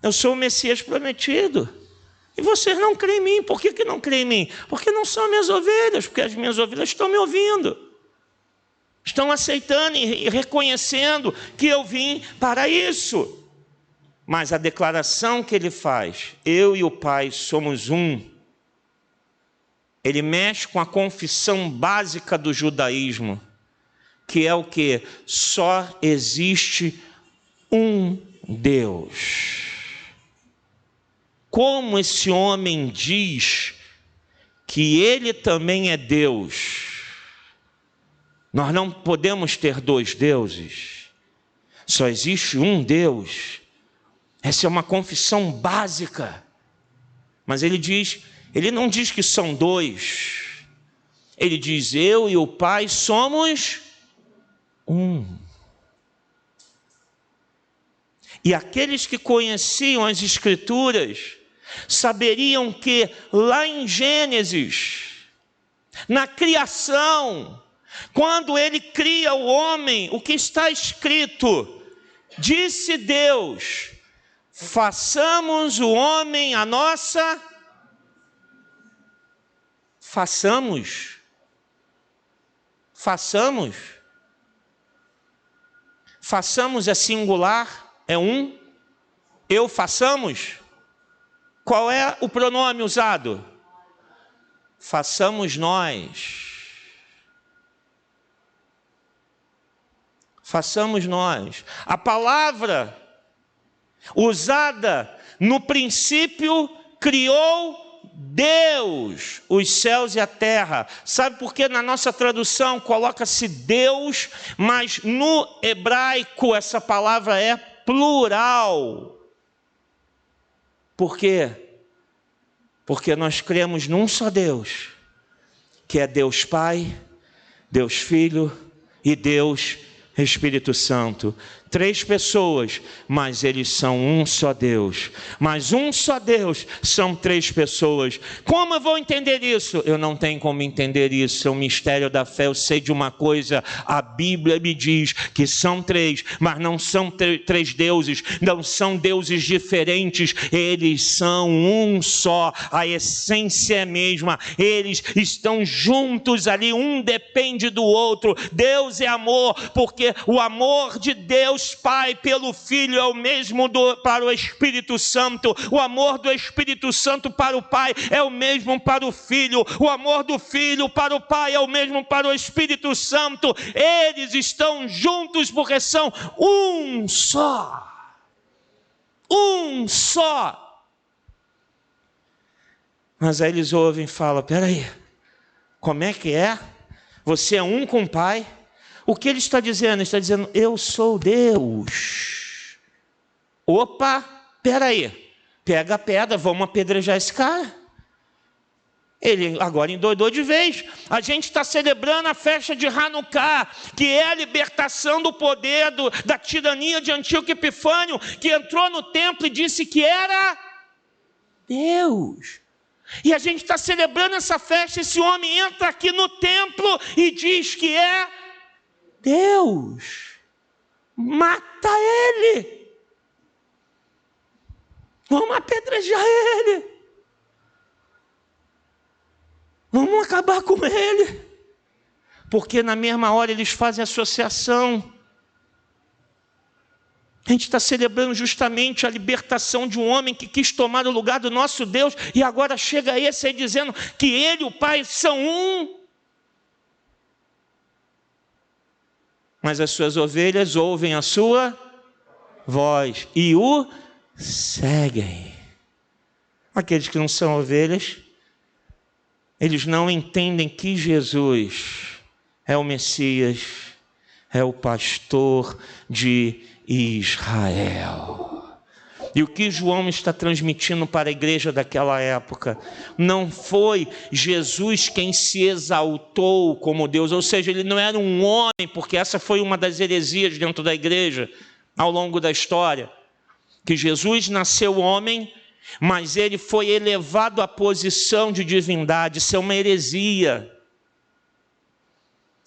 eu sou o Messias prometido. E vocês não creem em mim. Por que não creem em mim? Porque não são minhas ovelhas, porque as minhas ovelhas estão me ouvindo, estão aceitando e reconhecendo que eu vim para isso. Mas a declaração que ele faz, eu e o Pai somos um, ele mexe com a confissão básica do judaísmo, que é o quê? Só existe um Deus. Como esse homem diz que ele também é Deus, nós não podemos ter dois deuses, só existe um Deus. Essa é uma confissão básica. Mas ele não diz que são dois. Ele diz: eu e o Pai somos um. E aqueles que conheciam as Escrituras saberiam que lá em Gênesis, na criação, quando ele cria o homem, o que está escrito? Disse Deus: façamos o homem a nossa... Façamos. Façamos é singular, é um. Eu façamos. Qual é o pronome usado? Façamos nós. Façamos nós. A palavra usada no princípio criou Deus os céus e a terra. Sabe por que na nossa tradução coloca-se Deus, mas no hebraico essa palavra é plural? Por quê? Porque nós cremos num só Deus, que é Deus Pai, Deus Filho e Deus Espírito Santo. 3 pessoas, mas eles são um só Deus. Mas um só Deus são 3 pessoas. Como eu vou entender isso? Eu não tenho como entender isso. É um mistério da fé. Eu sei de uma coisa: a Bíblia me diz que são 3, mas não são 3 deuses, não são deuses diferentes. Eles são um só. A essência é a mesma. Eles estão juntos ali, um depende do outro. Deus é amor, porque o amor de Deus Pai pelo Filho é o mesmo para o Espírito Santo. O amor do Espírito Santo para o Pai é o mesmo para o Filho. O amor do Filho para o Pai é o mesmo para o Espírito Santo. Eles estão juntos porque são um só. Um só. Mas aí eles ouvem e falam: peraí, como é que é? Você é um com o Pai? O que ele está dizendo? Ele está dizendo: eu sou Deus. Opa, peraí, pega a pedra, vamos apedrejar esse cara. Ele agora endoidou de vez. A gente está celebrando a festa de Hanukkah, que é a libertação do poder da tirania de Antíoco Epifânio, que entrou no templo e disse que era Deus. E a gente está celebrando essa festa. Esse homem entra aqui no templo e diz que é Deus, mata ele. Vamos apedrejar ele. Vamos acabar com ele. Porque na mesma hora eles fazem associação. A gente está celebrando justamente a libertação de um homem que quis tomar o lugar do nosso Deus, e agora chega esse aí dizendo que ele e o Pai são um. Mas as suas ovelhas ouvem a sua voz e o seguem. Aqueles que não são ovelhas, eles não entendem que Jesus é o Messias, é o pastor de Israel. E o que João está transmitindo para a igreja daquela época não foi Jesus quem se exaltou como Deus, ou seja, ele não era um homem, porque essa foi uma das heresias dentro da igreja ao longo da história, que Jesus nasceu homem, mas ele foi elevado à posição de divindade. Isso é uma heresia.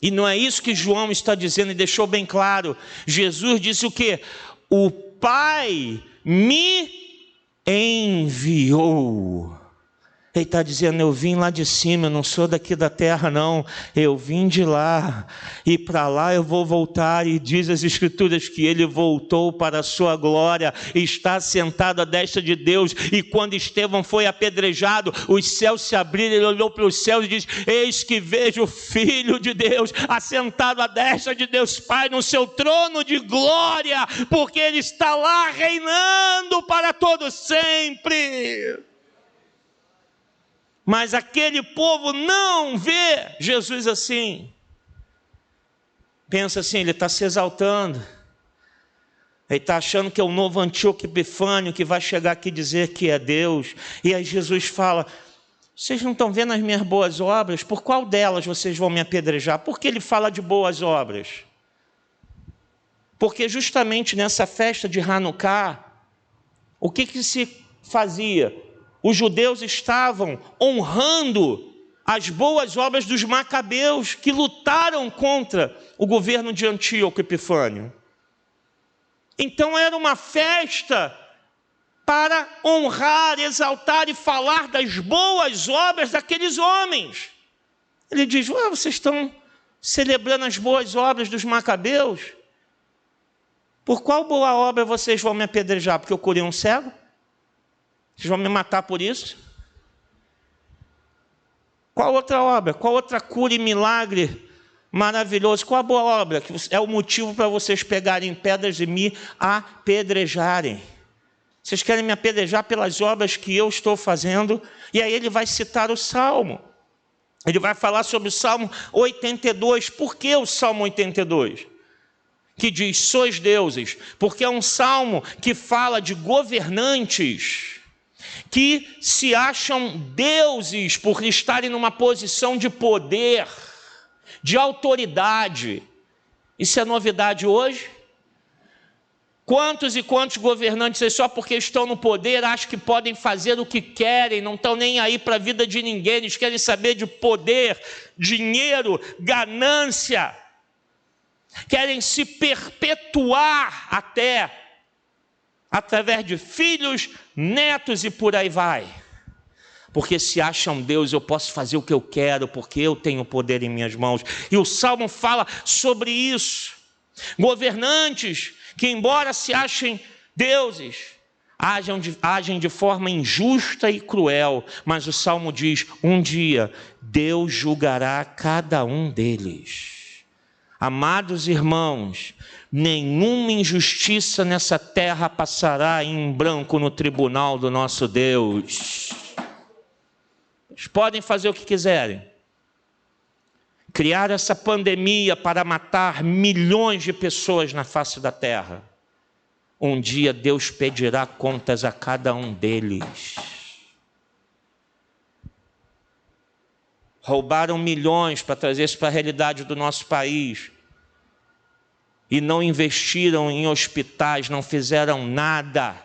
E não é isso que João está dizendo, e deixou bem claro. Jesus disse o quê? O Pai me enviou. Ele está dizendo, eu vim lá de cima, eu não sou daqui da terra não, eu vim de lá, e para lá eu vou voltar, e diz as Escrituras que ele voltou para a sua glória, está sentado à destra de Deus, e quando Estevão foi apedrejado, os céus se abriram, ele olhou para os céus e disse, eis que vejo o Filho de Deus, assentado à destra de Deus Pai, no seu trono de glória, porque ele está lá reinando para todo sempre. Mas aquele povo não vê Jesus assim. Pensa assim, ele está se exaltando. Ele está achando que é o novo Antíoco Epifânio que vai chegar aqui dizer que é Deus. E aí Jesus fala, vocês não estão vendo as minhas boas obras? Por qual delas vocês vão me apedrejar? Por que ele fala de boas obras? Porque justamente nessa festa de Hanukkah, o que se fazia? Os judeus estavam honrando as boas obras dos macabeus que lutaram contra o governo de Antíoco Epifânio. Então era uma festa para honrar, exaltar e falar das boas obras daqueles homens. Ele diz, vocês estão celebrando as boas obras dos macabeus? Por qual boa obra vocês vão me apedrejar? Porque eu curei um cego? Vocês vão me matar por isso? Qual outra obra? Qual outra cura e milagre maravilhoso? Qual a boa obra? Que é o motivo para vocês pegarem pedras e me apedrejarem. Vocês querem me apedrejar pelas obras que eu estou fazendo? E aí ele vai citar o Salmo. Ele vai falar sobre o Salmo 82. Por que o Salmo 82? Que diz, sois deuses. Porque é um salmo que fala de governantes que se acham deuses por estarem numa posição de poder, de autoridade. Isso é novidade hoje? Quantos e quantos governantes, só porque estão no poder, acham que podem fazer o que querem, não estão nem aí para a vida de ninguém, eles querem saber de poder, dinheiro, ganância, querem se perpetuar até através de filhos, netos e por aí vai. Porque se acham Deus, eu posso fazer o que eu quero, porque eu tenho poder em minhas mãos. E o Salmo fala sobre isso. Governantes que, embora se achem deuses, agem de forma injusta e cruel. Mas o Salmo diz, um dia Deus julgará cada um deles. Amados irmãos, nenhuma injustiça nessa terra passará em branco no tribunal do nosso Deus. Eles podem fazer o que quiserem. Criar essa pandemia para matar milhões de pessoas na face da terra. Um dia Deus pedirá contas a cada um deles. Roubaram milhões para trazer isso para a realidade do nosso país. E não investiram em hospitais, não fizeram nada.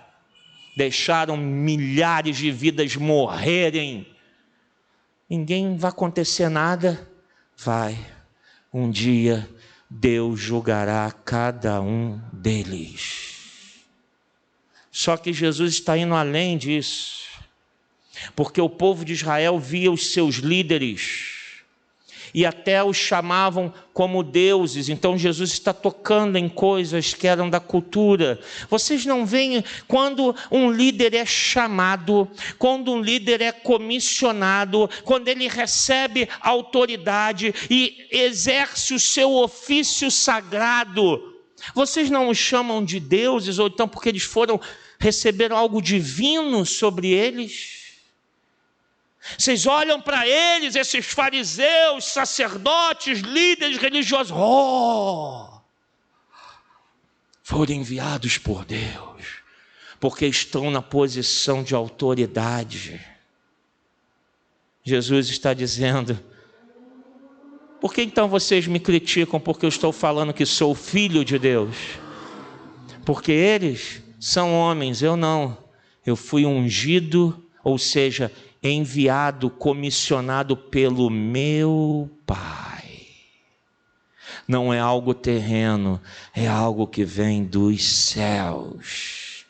Deixaram milhares de vidas morrerem. Ninguém vai acontecer nada. Vai. Um dia Deus julgará cada um deles. Só que Jesus está indo além disso, porque o povo de Israel via os seus líderes e até os chamavam como deuses. Então Jesus está tocando em coisas que eram da cultura. Vocês não veem quando um líder é chamado, quando um líder é comissionado, quando ele recebe autoridade e exerce o seu ofício sagrado, vocês não os chamam de deuses, ou então porque eles receberam algo divino sobre eles? Vocês olham para eles, esses fariseus, sacerdotes, líderes religiosos, foram enviados por Deus, porque estão na posição de autoridade. Jesus está dizendo: por que então vocês me criticam porque eu estou falando que sou filho de Deus? Porque eles são homens, eu não. Eu fui ungido, ou seja, enviado, comissionado pelo meu Pai. Não é algo terreno, é algo que vem dos céus.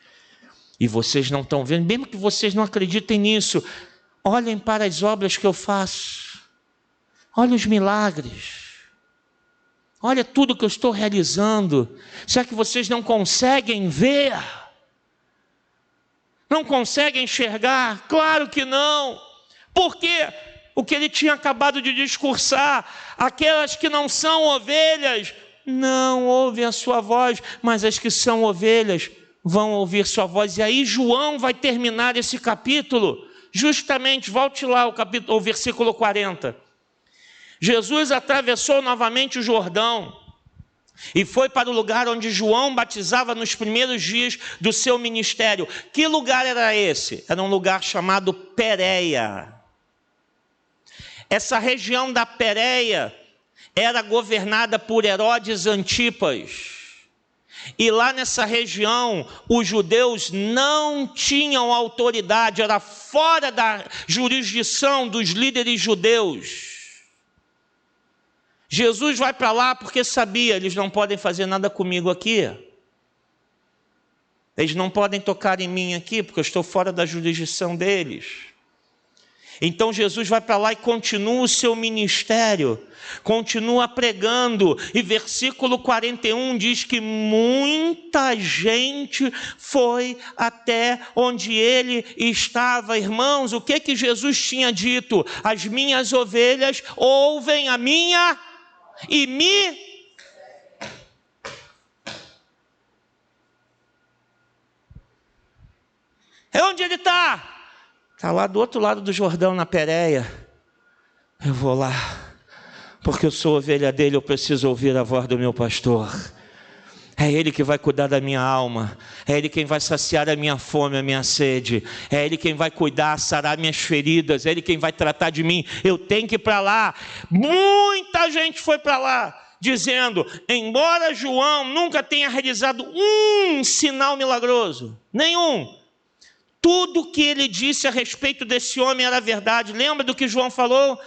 E vocês não estão vendo, mesmo que vocês não acreditem nisso, olhem para as obras que eu faço. Olha os milagres. Olha tudo que eu estou realizando. Será que vocês não conseguem ver? Não conseguem enxergar? Claro que não. Porque o que ele tinha acabado de discursar, aquelas que não são ovelhas não ouvem a sua voz, mas as que são ovelhas vão ouvir sua voz. E aí João vai terminar esse capítulo, justamente, volte lá o versículo 40. Jesus atravessou novamente o Jordão e foi para o lugar onde João batizava nos primeiros dias do seu ministério. Que lugar era esse? Era um lugar chamado Pérea. Essa região da Pérea era governada por Herodes Antipas. E lá nessa região, os judeus não tinham autoridade, era fora da jurisdição dos líderes judeus. Jesus vai para lá porque sabia, eles não podem fazer nada comigo aqui. Eles não podem tocar em mim aqui, porque eu estou fora da jurisdição deles. Então Jesus vai para lá e continua o seu ministério, continua pregando. E versículo 41 diz que muita gente foi até onde ele estava. Irmãos, o que Jesus tinha dito? As minhas ovelhas ouvem a minha e me... É onde ele está? Está lá do outro lado do Jordão, na Pérea. Eu vou lá, porque eu sou ovelha dele, eu preciso ouvir a voz do meu pastor. É Ele que vai cuidar da minha alma, é Ele quem vai saciar a minha fome, a minha sede, é Ele quem vai cuidar, sarar minhas feridas, é Ele quem vai tratar de mim. Eu tenho que ir para lá. Muita gente foi para lá, dizendo, embora João nunca tenha realizado um sinal milagroso, nenhum, tudo que ele disse a respeito desse homem era verdade. Lembra do que João falou?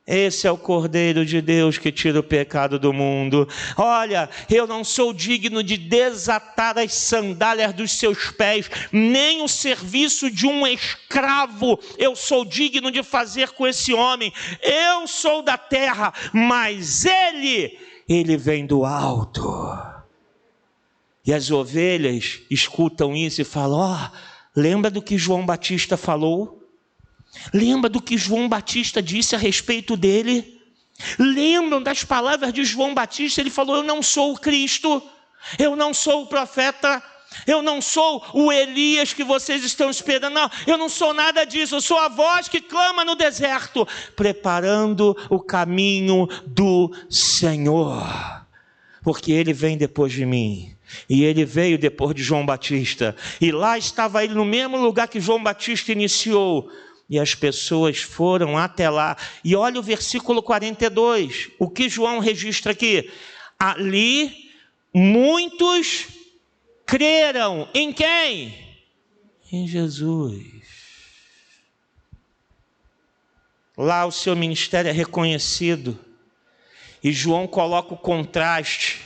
Esse é o Cordeiro de Deus que tira o pecado do mundo. Olha, eu não sou digno de desatar as sandálias dos seus pés, nem o serviço de um escravo eu sou digno de fazer com esse homem. Eu sou da terra, mas ele vem do alto. E as ovelhas escutam isso e falam, lembra do que João Batista falou? Lembra do que João Batista disse a respeito dele? Lembram das palavras de João Batista? Ele falou, eu não sou o Cristo, eu não sou o profeta, eu não sou o Elias que vocês estão esperando, não, eu não sou nada disso, eu sou a voz que clama no deserto, preparando o caminho do Senhor, porque ele vem depois de mim. E ele veio depois de João Batista, e lá estava ele no mesmo lugar que João Batista iniciou, e as pessoas foram até lá. E olha o versículo 42, o que João registra aqui. Ali muitos creram em quem? Em Jesus. Lá o seu ministério é reconhecido. E João coloca o contraste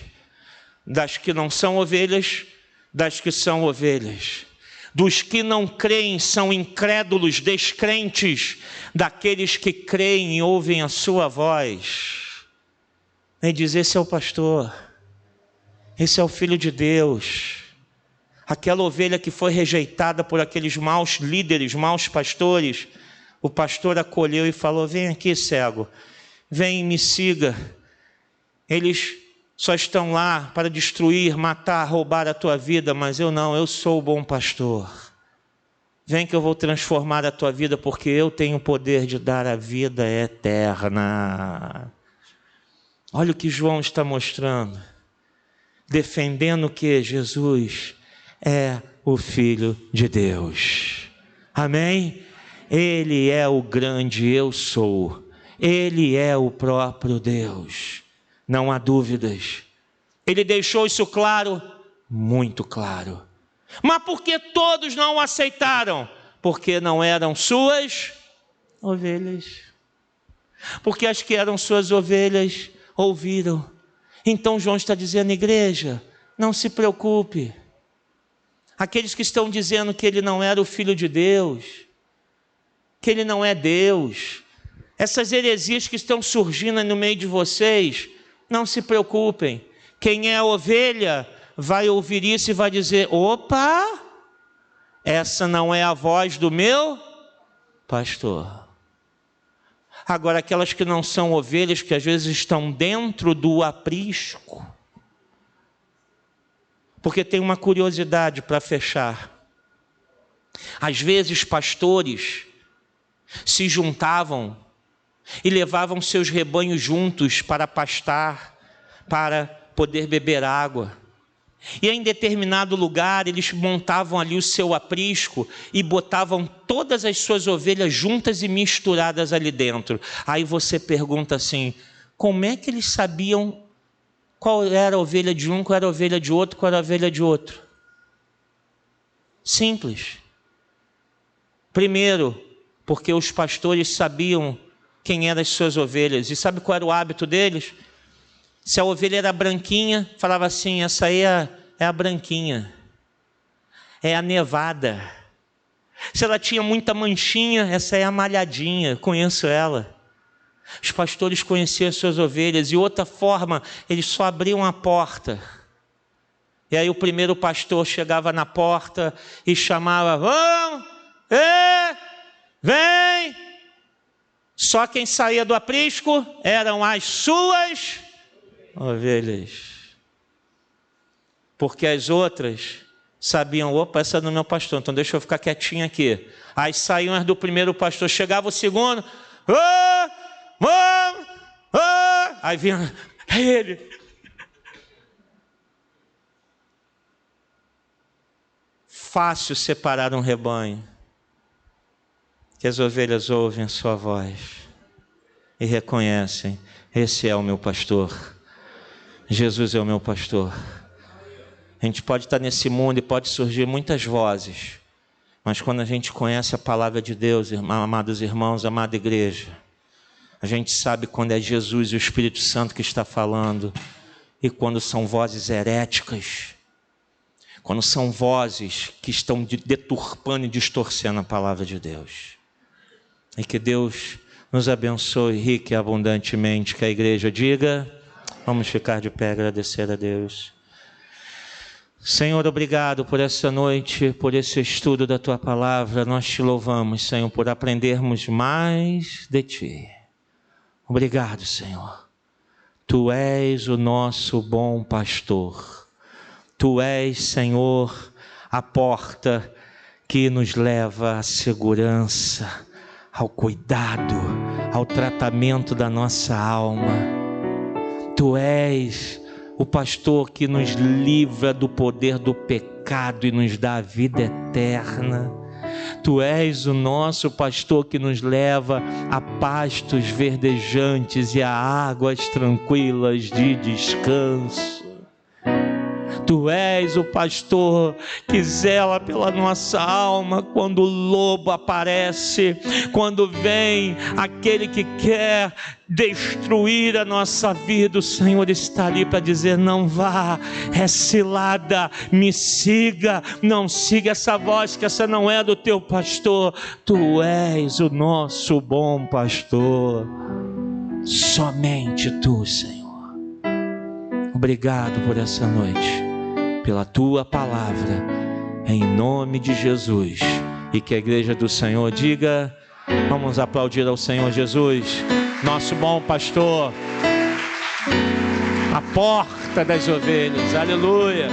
das que não são ovelhas, das que são ovelhas. Dos que não creem são incrédulos, descrentes, daqueles que creem e ouvem a sua voz. E diz: esse é o pastor, esse é o Filho de Deus. Aquela ovelha que foi rejeitada por aqueles maus líderes, maus pastores, o pastor acolheu e falou: vem aqui, cego, vem e me siga. Eles só estão lá para destruir, matar, roubar a tua vida, mas eu não, eu sou o bom pastor. Vem que eu vou transformar a tua vida, porque eu tenho o poder de dar a vida eterna. Olha o que João está mostrando, defendendo que Jesus é o Filho de Deus. Amém? Ele é o grande eu sou. Ele é o próprio Deus. Não há dúvidas. Ele deixou isso claro, muito claro. Mas por que todos não o aceitaram? Porque não eram suas ovelhas. Porque as que eram suas ovelhas ouviram. Então João está dizendo: igreja, não se preocupe. Aqueles que estão dizendo que ele não era o Filho de Deus, que ele não é Deus, essas heresias que estão surgindo no meio de vocês, não se preocupem. Quem é ovelha vai ouvir isso e vai dizer: opa, essa não é a voz do meu pastor. Agora, aquelas que não são ovelhas, que às vezes estão dentro do aprisco, porque tem uma curiosidade para fechar. Às vezes pastores se juntavam e levavam seus rebanhos juntos para pastar, para poder beber água. E em determinado lugar eles montavam ali o seu aprisco e botavam todas as suas ovelhas juntas e misturadas ali dentro. Aí você pergunta assim: como é que eles sabiam qual era a ovelha de um, qual era a ovelha de outro, qual era a ovelha de outro? Simples. Primeiro, porque os pastores sabiam quem eram as suas ovelhas. E sabe qual era o hábito deles? Se a ovelha era branquinha, falava assim: essa aí é a branquinha, é a nevada. Se ela tinha muita manchinha, essa é a malhadinha, conheço ela. Os pastores conheciam as suas ovelhas. E outra forma, eles só abriam a porta. E aí o primeiro pastor chegava na porta e chamava: vamos, vem. Só quem saía do aprisco eram as suas ovelhas. Porque as outras sabiam: opa, essa é do meu pastor, então deixa eu ficar quietinho aqui. Aí saíam as do primeiro pastor, chegava o segundo: aí vinha ele. Fácil separar um rebanho, que as ovelhas ouvem a sua voz e reconhecem: esse é o meu pastor, Jesus é o meu pastor. A gente pode estar nesse mundo e pode surgir muitas vozes, mas quando a gente conhece a palavra de Deus, amados irmãos, amada igreja, a gente sabe quando é Jesus e o Espírito Santo que está falando, e quando são vozes heréticas, quando são vozes que estão deturpando e distorcendo a palavra de Deus. E que Deus nos abençoe rica e abundantemente. Que a igreja diga: vamos ficar de pé e agradecer a Deus. Senhor, obrigado por essa noite, por esse estudo da Tua palavra. Nós Te louvamos, Senhor, por aprendermos mais de Ti. Obrigado, Senhor. Tu és o nosso bom pastor. Tu és, Senhor, a porta que nos leva à segurança, ao cuidado, ao tratamento da nossa alma. Tu és o pastor que nos livra do poder do pecado e nos dá a vida eterna. Tu és o nosso pastor que nos leva a pastos verdejantes e a águas tranquilas de descanso. Tu és o pastor que zela pela nossa alma quando o lobo aparece, quando vem aquele que quer destruir a nossa vida, o Senhor está ali para dizer: não vá, é cilada, me siga, não siga essa voz, que essa não é do teu pastor, tu és o nosso bom pastor, somente tu, Senhor. Obrigado por essa noite, pela tua palavra, em nome de Jesus. E que a igreja do Senhor diga: vamos aplaudir ao Senhor Jesus, nosso bom pastor, a porta das ovelhas. Aleluia.